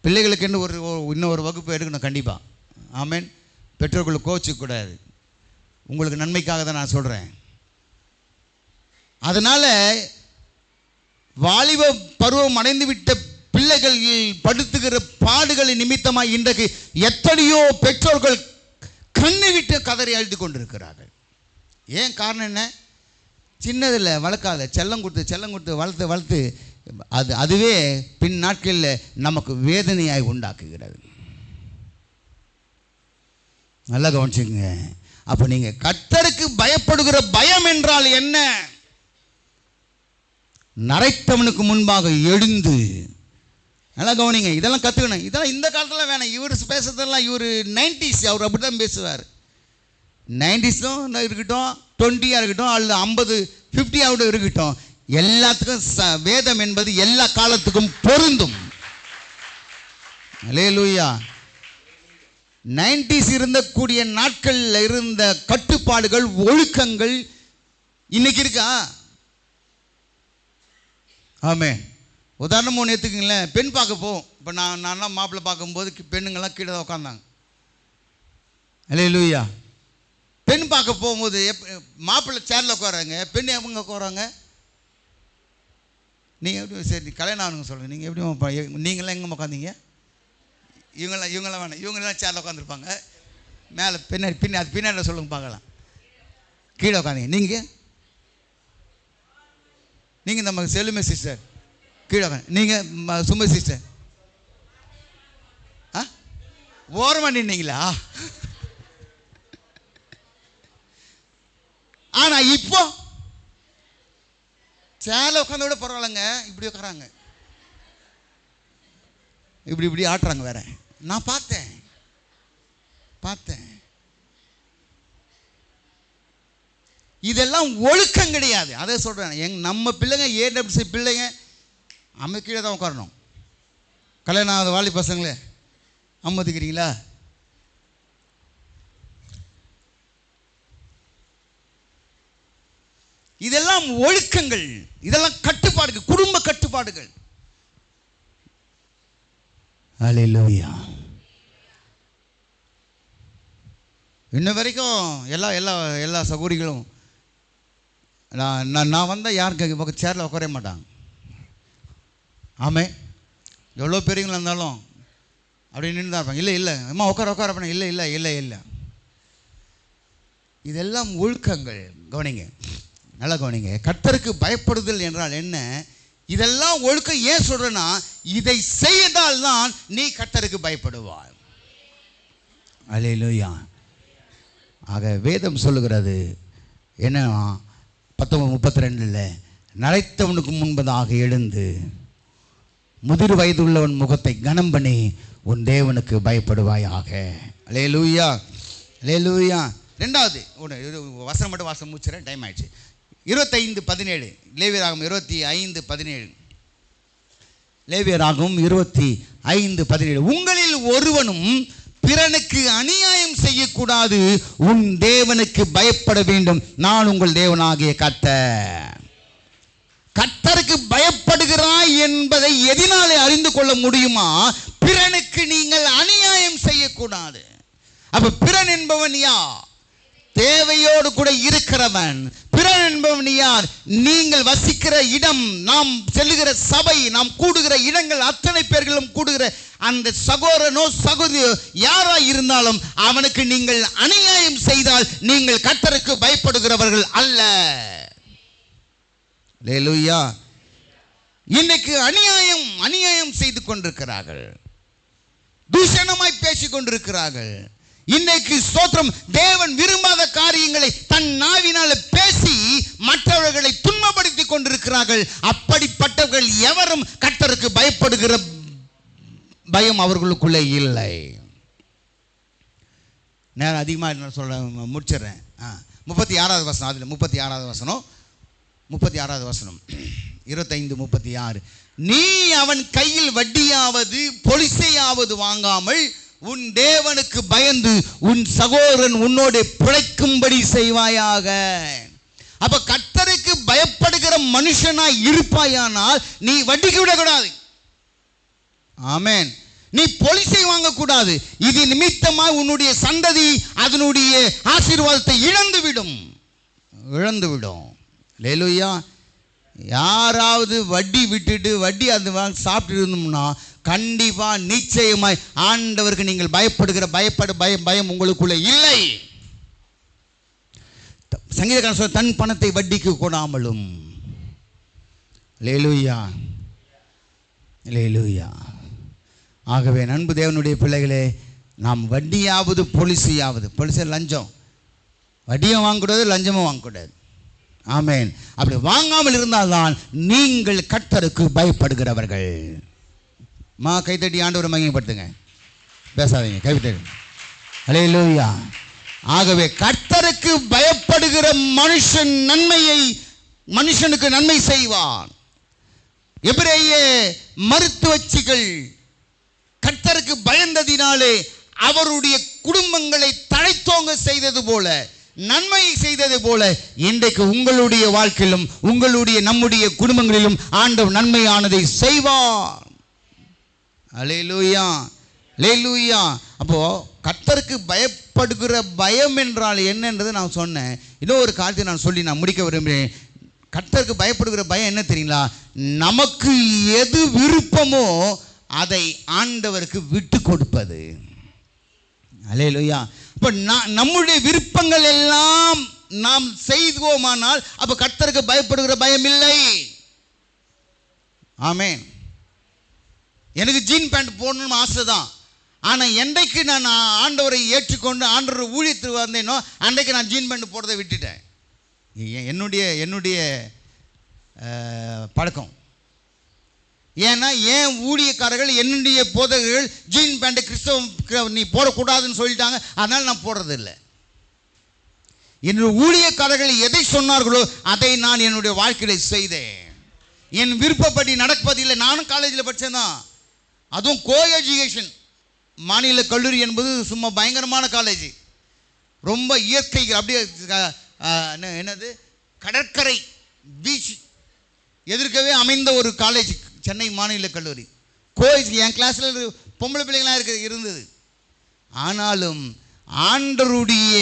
பிள்ளைகளுக்கு இன்னொரு வகுப்பு எடுக்கணும் கண்டிப்பாக. ஆமென். பெற்றோர்கள் கோச்சிக்கூடாது, உங்களுக்கு நன்மைக்காக தான் நான் சொல்கிறேன். அதனால் வாலிப பருவம் அடைந்து விட்ட பிள்ளைகள் படுத்துகிற பாடுகளின் நிமித்தமாக இன்றைக்கு எத்தனையோ பெற்றோர்கள் கண்ணை விட்டு கதறி அழுது கொண்டிருக்கிறார்கள். ஏன் காரணம் என்ன? சின்னதில் வளர்க்காத, செல்லம் கொடுத்து வளர்த்து அதுவே பின் நாட்களில் நமக்கு வேதனையாய் உண்டாக்குகிறது. நல்லா கவனிச்சுங்க. அப்போ நீங்கள் கர்த்தருக்கு பயப்படுகிற பயம் என்றால் என்ன? நரைத்தவனுக்கு முன்பாக எழுந்து, நல்லா கவனிங்க, இதெல்லாம் கற்றுக்கணும். இதெல்லாம் இந்த காலத்தில் வேணாம். இவர் பேசுறதெல்லாம் இவர் 90s, அவர் அப்படி தான் பேசுவார். 90s இருக்கட்டும், 20 இருக்கட்டும், அல்லது 50 50 இருக்கட்டும், எல்லாத்துக்கும் வேதம் என்பது எல்லா காலத்துக்கும் பொருந்தும். அல்லேலூயா. 90s இருந்தக்கூடிய நாட்களில் இருந்த கட்டுப்பாடுகள், ஒழுக்கங்கள் இன்னைக்கு இருக்கா? ஆமென். உதாரணம் ஒன்று எடுத்துக்கிங்களேன். பெண் பார்க்க போவோம். இப்போ நான் மாப்பிள்ளை பார்க்கும்போது பெண்ணுங்கள்லாம் கீழே உட்காந்தாங்க. அல்லேலூயா. பெண் பார்க்க போகும்போது மாப்பிள்ளை சேரில் உட்காராங்க, பெண் எவங்க உட்காராங்க? நீங்கள் எப்படி? சரி, கல்யாணம் ஆகணுங்க சொல்லுங்கள். நீங்கள் எப்படி? நீங்களாம் எங்கே உட்காந்தீங்க? இவங்களாம் வேணாம், இவங்களாம் சேரில் உட்காந்துருப்பாங்க. மேலே பின்னாடி சொல்லுங்க பார்க்கலாம். கீழே உட்காந்தீங்க. நீங்கள் நம்ம செல்லுமே சிஸ்டர் கீழே உட்காந்து, நீங்கள் சும்மா சிஸ்டர் ஓரமாக நின்னீங்களா? ஆனால் இப்போ சேரில் உட்காந்து விட பரவாயில்லைங்க, இப்படி உட்காராங்க, இப்படி ஆட்டுறாங்க. வேற நான் பார்த்தேன். இதெல்லாம் ஒழுக்கம் கிடையாது. அதை சொல்கிறேன். நம்ம பிள்ளைங்க ஏடபிள்யூசி பிள்ளைங்க அம்மா கீழே தான் உட்காரணும். கல்யாணம் ஆகாத வாலி பசங்களே அம்மதிக்கிறீங்களா? இதெல்லாம் ஒழுக்கங்கள், இதெல்லாம் கட்டுப்பாடுகள், குடும்ப கட்டுப்பாடுகள். அல்லேலூயா. இன்ன வரைக்கும் எல்லா சகோதரிகளும் நான் வந்தால் யாருக்கு சேரில் உட்கார மாட்டாங்க. ஆமே, எவ்வளோ பெரியவங்களா இருந்தாலும் அப்படி நின்று தான் இருப்பாங்க. இல்லை அம்மா உட்கார பண்ண, இல்லை. இதெல்லாம் ஒழுக்கங்கள். கவனிங்க, நல்லா கவனிங்க. கர்த்தருக்கு பயப்படுதல் என்றால் என்ன? இதெல்லாம் ஒழுக்கம். ஏன் சொல்கிறேன்னா, இதை செய்தால் தான் நீ கர்த்தருக்கு பயப்படுவாய். அல்லேலூயா. ஆக வேதம் சொல்லுகிறது என்னன்னா, 19:32 நரைத்தவனுக்கு முன்பதாக எழுந்து முதிர் வயதுள்ளவன் முகத்தை கனம் பண்ணி உன் தேவனுக்கு பயப்படுவாயாக. அல்லேலூயா, அல்லேலூயா. 2வது வசனம் மட்டும் வாசம் முடிச்சுறேன், டைம் ஆயிடுச்சு. 25:17 லேவியராகமம் 25:17 லேவியராகமம் 25:17 உங்களில் ஒருவனும் பிறனுக்கு அநியாயம் செய்யக்கூடாது, உன் தேவனுக்கு பயப்பட வேண்டும், நான் உங்கள் தேவனாகிய கர்த்தர். கர்த்தருக்கு பயப்படுகிறாய் என்பதை எதனாலே அறிந்து கொள்ள முடியுமா? பிறனுக்கு நீங்கள் அநியாயம் செய்யக்கூடாது. அப்ப பிறன் என்பவன் யார்? தேவையோடு கூட இருக்கிறவன். பிறன் என்பவன் யார்? நீங்கள் வசிக்கிற இடம், நாம் செல்லுகிற சபை, நாம் கூடுகிற இடங்கள், அத்தனை பேர்களும் கூடுகிற அந்த சகோதரனோ சகோதரியோ யாராய் இருந்தாலும் அவனுக்கு நீங்கள் அநியாயம் செய்தால் நீங்கள் கர்த்தருக்கு பயப்படுகிறவர்கள் அல்ல. அல்லேலூயா. இன்னைக்கு அநியாயம் செய்து கொண்டிருக்கிறார்கள், தூஷணமாய் பேசிக் கொண்டிருக்கிறார்கள். இன்னைக்கு ஸ்தோத்திரம், தேவன் விரும்பாத காரியங்களை தன் நாவினால பேசி மற்றவர்களை துன்பப்படுத்தி கொண்டிருக்கிறார்கள். அப்படிப்பட்டவர்கள் எவரும் கர்த்தருக்கு பயப்படுகிற பயம் அவர்களுக்குள்ளே இல்லை. நேரம் அதிகமாக சொல்ல முடிச்சிடுறேன். 36வது வசனம், அதில் 36வது வசனம், 36வது வசனம் 25:36. நீ அவன் கையில் வட்டியாவது பொலிசையாவது வாங்காமல் உன் தேவனுக்கு பயந்து உன் சகோதரன் உன்னோடு பிழைக்கும்படி செய்வாயாக. அப்ப கர்த்தருக்கு பயப்படுகிற மனுஷனாய் இருப்பாயானால் நீ வட்டிக்கு விடக்கூடாது. ஆமென். நீ பொலிசை வாங்கக்கூடாது. இது நிமித்தமாக உன்னுடைய சந்ததி அதனுடைய ஆசீர்வாதத்தை இழந்துவிடும். அல்லேலூயா. யாராவது வட்டி விட்டுட்டு வட்டி அந்த சாப்பிட்டு இருந்தோம்னா கண்டிப்பா நிச்சயமாய் ஆண்டவருக்கு நீங்கள் பயப்படுகிற பயம் உங்களுக்குள்ள இல்லை. சங்கீதக்காரன் சொல்ல, தன் பணத்தை வட்டிக்கு கொடாமலும். அல்லேலூயா, அல்லேலூயா. ஆகவே அன்பு தேவனுடைய பிள்ளைகளே, நாம் வட்டியாவது பொலிசையாவது, பொலிசை லஞ்சம், வட்டியும் வாங்கக்கூடாது லஞ்சமும் வாங்கக்கூடாது. ஆமென். அப்படி வாங்காமல் இருந்தால்தான் நீங்கள் கர்த்தருக்கு பயப்படுகிறவர்கள். கைத்தட்டி ஆண்டவரை மகிமைப்படுத்துங்க, பேசாதீங்க, கைவிட்டு. அல்லேலூயா. ஆகவே கர்த்தருக்கு பயப்படுகிற மனுஷனுக்கு நன்மை செய்வான். எபிரேய மருத்துவச்சிகள் கர்த்தருக்கு பயந்ததினாலே அவருடைய குடும்பங்களை தழைத்தோங்க செய்தது போல, நன்மை செய்தது போல, இன்றைக்கு உங்களுடைய வாழ்க்கையிலும் நம்முடைய குடும்பங்களிலும் ஆண்டவர் நன்மையானதை செய்வார். அல்லேலூயா, அல்லேலூயா. அப்போ கர்த்தருக்கு பயப்படுகிற பயம் என்றால் என்னன்றது நான் சொன்னேன். இன்னொரு காரியத்தை நான் சொல்லி நான் முடிக்க விரும்புகிறேன். கர்த்தருக்கு பயப்படுகிற பயம் என்ன தெரியுங்களா? நமக்கு எது விருப்பமோ அதை ஆண்டவருக்கு விட்டு கொடுப்பது. அல்லேலூயா. அப்ப நம்முடைய விருப்பங்கள் எல்லாம் நாம் செய்வோமானால் அப்ப கர்த்தருக்கு பயப்படுகிற பயம் இல்லை. ஆமென். எனக்கு ஜீன் பேண்ட் போடணும்னு ஆசை தான். ஆனால் என்றைக்கு நான் ஆண்டவரை ஏற்றுக்கொண்டு ஆண்டவர் ஊழியத்துக்கு வந்தேனோ அன்றைக்கு நான் ஜீன் பேண்ட் போடுறதை விட்டுட்டேன். என்னுடைய பழக்கம். ஏன்னா என் ஊழியக்காரர்கள், என்னுடைய போதகர்கள் ஜீன் பேண்ட் கிறிஸ்தவ நீ போடக்கூடாதுன்னு சொல்லிட்டாங்க, அதனால் நான் போடுறதில்லை. என்னுடைய ஊழியக்காரர்கள் எதை சொன்னார்களோ அதை நான் என்னுடைய வாழ்க்கையில் செய்தேன். என் விருப்பப்படி நடப்பதில்லை. நானும் காலேஜில் படித்தேன் தான், அதுவும் கோ எஜுகேஷன். மாநில கல்லூரி என்பது சும்மா பயங்கரமான காலேஜ். ரொம்ப இயற்கை, அப்படியே என்னது கடற்கரை பீச் எதிர்க்கவே அமைந்த ஒரு காலேஜ் சென்னை மாநில கல்லூரி. என் கிளாஸில் பொம்பளை பிள்ளைங்களாம் இருந்தது. ஆனாலும் ஆண்டவருடைய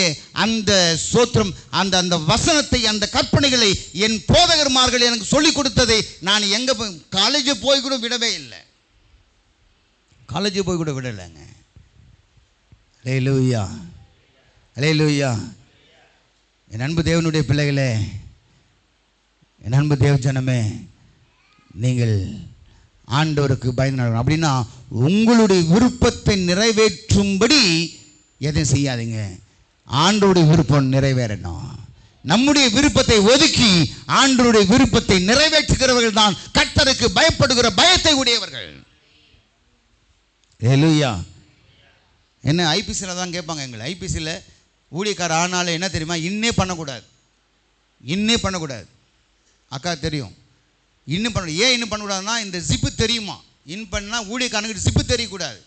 அந்த சோத்திரம், அந்த வசனத்தை, அந்த கற்பனைகளை என் போதகர்மார்கள் எனக்கு சொல்லிக் கொடுத்ததை நான் எங்கே காலேஜை போய் கூட விடவே இல்லை. காலேஜை போய் கூட விடலைங்க. அல்லேலூயா, அல்லேலூயா. என் அன்பு தேவனுடைய பிள்ளைகளே, என் அன்பு தேவ ஜனமே, நீங்கள் ஆண்டவருக்கு பயந்து அப்படின்னா உங்களுடைய விருப்பத்தை நிறைவேற்றும்படி எதையும் செய்யாதீங்க. ஆண்டவருடைய விருப்பம் நிறைவேறணும். நம்முடைய விருப்பத்தை ஒதுக்கி ஆண்டவருடைய விருப்பத்தை நிறைவேற்றுகிறவர்கள் தான் கர்த்தருக்கு பயப்படுகிற பயத்தை உடையவர்கள். அல்லேலூயா. என்ன ஐபிசியில் தான் கேட்பாங்க. எங்களை ஐபிசியில் ஊழியக்கார ஆனாலும் என்ன தெரியுமா, இன்னே பண்ணக்கூடாது. அக்கா தெரியும், இன்னும் பண்ண. ஏன் இன்னும் பண்ணக்கூடாதுன்னா இந்த ஜிப்பு தெரியுமா, இன் பண்ணால் ஊழியக்காரனுக்கு ஜிப்பு தெரியக்கூடாது.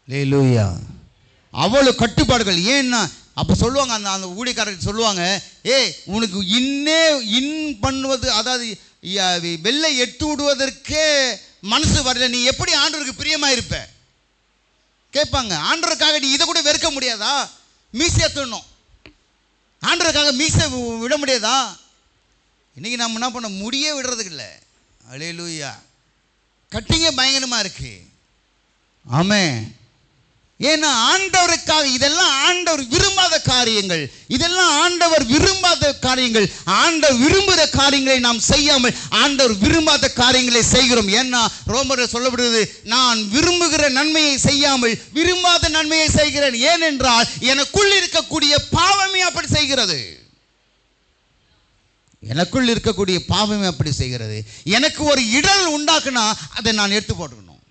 அல்லேலூயா. அவ்வளோ கட்டுப்பாடுகள். ஏன்னா அப்போ சொல்லுவாங்க, அந்த ஊழியக்காரருக்கு சொல்லுவாங்க, உனக்கு இன் பண்ணுவது, அதாவது வெள்ளை எட்டு விடுவதற்கே மனசு வரல, நீ எப்படி ஆண்டவருக்கு பிரியமாக இருப்ப கேட்பாங்க. ஆண்டவருக்காக நீ இதை கூட வெறுக்க முடியாதா? மீசையை தரணும், ஆண்டவருக்காக மீசை விட முடியாதா? இன்னைக்கு நம்ம என்ன பண்ண முடியே விடுறதுக்கு இல்லை. அல்லேலூயா. கட்டிங்க பயங்கரமாக இருக்கு. ஆமென். ஏன்னா ஆண்டவருக்காக, இதெல்லாம் ஆண்டவர் விரும்பாத காரியங்கள், ஆண்டவர் விரும்புகிற காரியங்களை நாம் செய்யாமல் ஆண்டவர் விரும்பாத காரியங்களை செய்கிறோம். ஏன்னா ரோமரில் சொல்லப்படுகிறது, நான் விரும்புகிற நன்மையை செய்யாமல் விரும்பாத நன்மையை செய்கிறேன். ஏனென்றால் எனக்குள் இருக்கக்கூடிய பாவமே அப்படி செய்கிறது. எனக்குள் இருக்கக்கூடிய பாவமே அப்படி செய்கிறது. எனக்கு ஒரு இடல் உண்டாக்குனா அதை நான் எடுத்து போட்டுக்கணும்.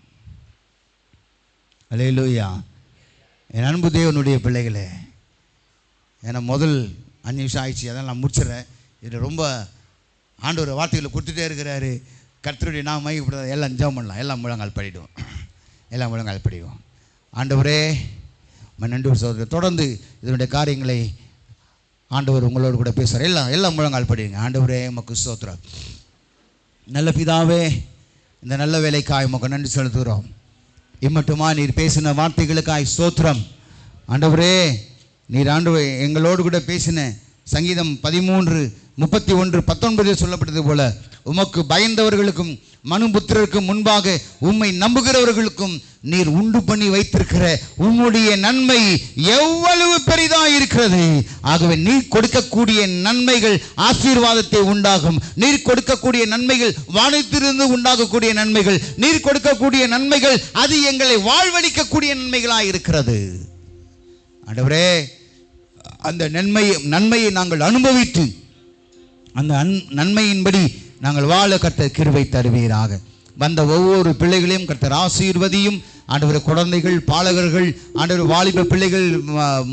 அல்லேலூயா. என் அன்பு தேவனுடைய பிள்ளைகளே, ஏன்னா முதல் 5 நிமிஷம் ஆயிடுச்சு, அதான் நான் முடிச்சிடறேன். இது ரொம்ப ஆண்டவர் வார்த்தைகளை கொடுத்துட்டே இருக்கிறாரு. கர்த்தருடைய நாம் மையப்படுத்த எல்லாம் ஜெபம் பண்ணலாம். எல்லாம் முழங்கால் படிடுவோம். எல்லாம் முழங்கால் படிடுவோம். ஆண்டவரே நன்றி சகோதரர், தொடர்ந்து இதனுடைய காரியங்களை ஆண்டவர் உங்களோடு கூட பேசுகிறார். எல்லாம் முழங்கால் படிடுங்க. ஆண்டவரே உமக்கு ஸ்தோத்திரம். நல்ல பிதாவே, இந்த நல்ல வேலைக்காய் உமக்கு நன்றி செலுத்துகிறோம். இம்மட்டுமா நீர் பேசின வார்த்தைகளுக்காய் ஸ்தோத்திரம். ஆண்டவரே, நீர் ஆண்டவர் எங்களோடு கூட பேசின சங்கீதம் 13:31-19 சொல்லப்பட்டது போல உமக்கு பயந்தவர்களுக்கும் மனுபுத்திரருக்கும் முன்பாக உம்மை நம்புகிறவர்களுக்கும் நீர் உண்டு பண்ணி வைத்திருக்கிற உம்முடைய நன்மை எவ்வளவு பெரிதாக இருக்கிறது. ஆகவே நீர் கொடுக்கக்கூடிய நன்மைகள் ஆசீர்வாதத்தை உண்டாகும். நீர் கொடுக்கக்கூடிய நன்மைகள் வானத்திலிருந்து உண்டாகக்கூடிய நன்மைகள், நீர் கொடுக்கக்கூடிய நன்மைகள் அது எங்களை வாழ்வளிக்கக்கூடிய நன்மைகளாக இருக்கிறது. ஆண்டவரே, அந்த நன்மையை நாங்கள் அனுபவித்து அந்த நன்மையின்படி நாங்கள் வாழ கர்த்தர் கிருபை தருவீராக. வந்த ஒவ்வொரு பிள்ளைகளையும் கர்த்தர் ஆசீர்வதியும். ஆண்டவரே, குழந்தைகள், பாலகர்கள், ஆண்டவர் வாலிப பிள்ளைகள்,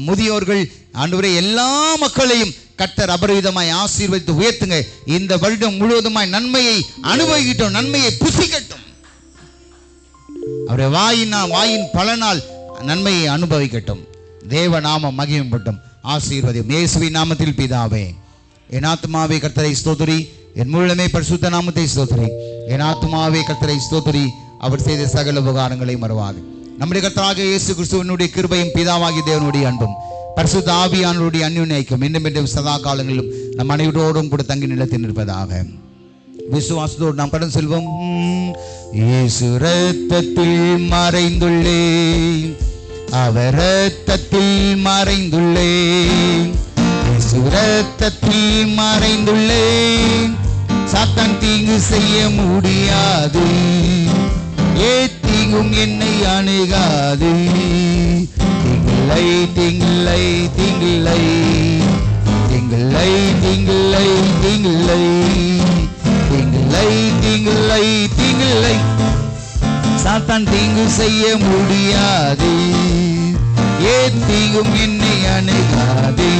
முதியோர்கள், ஆண்டவரே எல்லா மக்களையும் கர்த்தர் அபரிவிதமாய் ஆசீர்வதித்து உயர்த்துங்க. இந்த வருடம் முழுவதுமாய் நன்மையை அனுபவிக்கட்டும், நன்மையை புசிக்கட்டும். அவருடைய வாயின் பலனால் நன்மையை அனுபவிக்கட்டும். தேவ நாமம் மகிமைப்பட்டும். ஆசீர்வதியும் இயேசுவின் நாமத்தில் பிதாவே. என் ஆத்துமாவே கர்த்தரை ஸ்தோத்திரி, என் முழுமே பரிசுத்த நாமத்தை ஸ்தோத்திரி. என் ஆத்துமாவே கர்த்தரை ஸ்தோத்திரி, அவர் செய்த சகல உபகாரங்களை மறவாது. நம்முடைய கர்த்தராகிய இயேசு கிறிஸ்துவினுடைய கிருபையும் பிதாவாகிய தேவனுடைய அன்பும் பரிசுத்த ஆவியானவருடைய அன்யோன்ய ஐக்கியம் இன்னும் மீண்டும் சதா காலங்களிலும் நம் அனைவரோடும் கூட தங்கி நிலைத்து நிற்பதாக. விசுவாசத்தோடு நாம் கடன் செல்வோம். இயேசு இரத்தத்தில் மறைந்துள்ளேன், அவர் இரத்தத்தில் மறைந்துள்ளேன், இயேசு இரத்தத்தில் மறைந்துள்ளேன். சாத்தான் தீங்கு செய்ய முடியாது, தீங்கும் என்னை அணுகாது. தீங்கில்லை தீங்கில்லை தீங்கில்லை தீங்கில்லை தீங்கில்லை தீங்கில்லை தீங்கில்லை தீங்கில்லை தீங்கில்லை. சாத்தான் தீங்கு செய்ய முடியாது, தீங்கும் என்னை அணுகாது.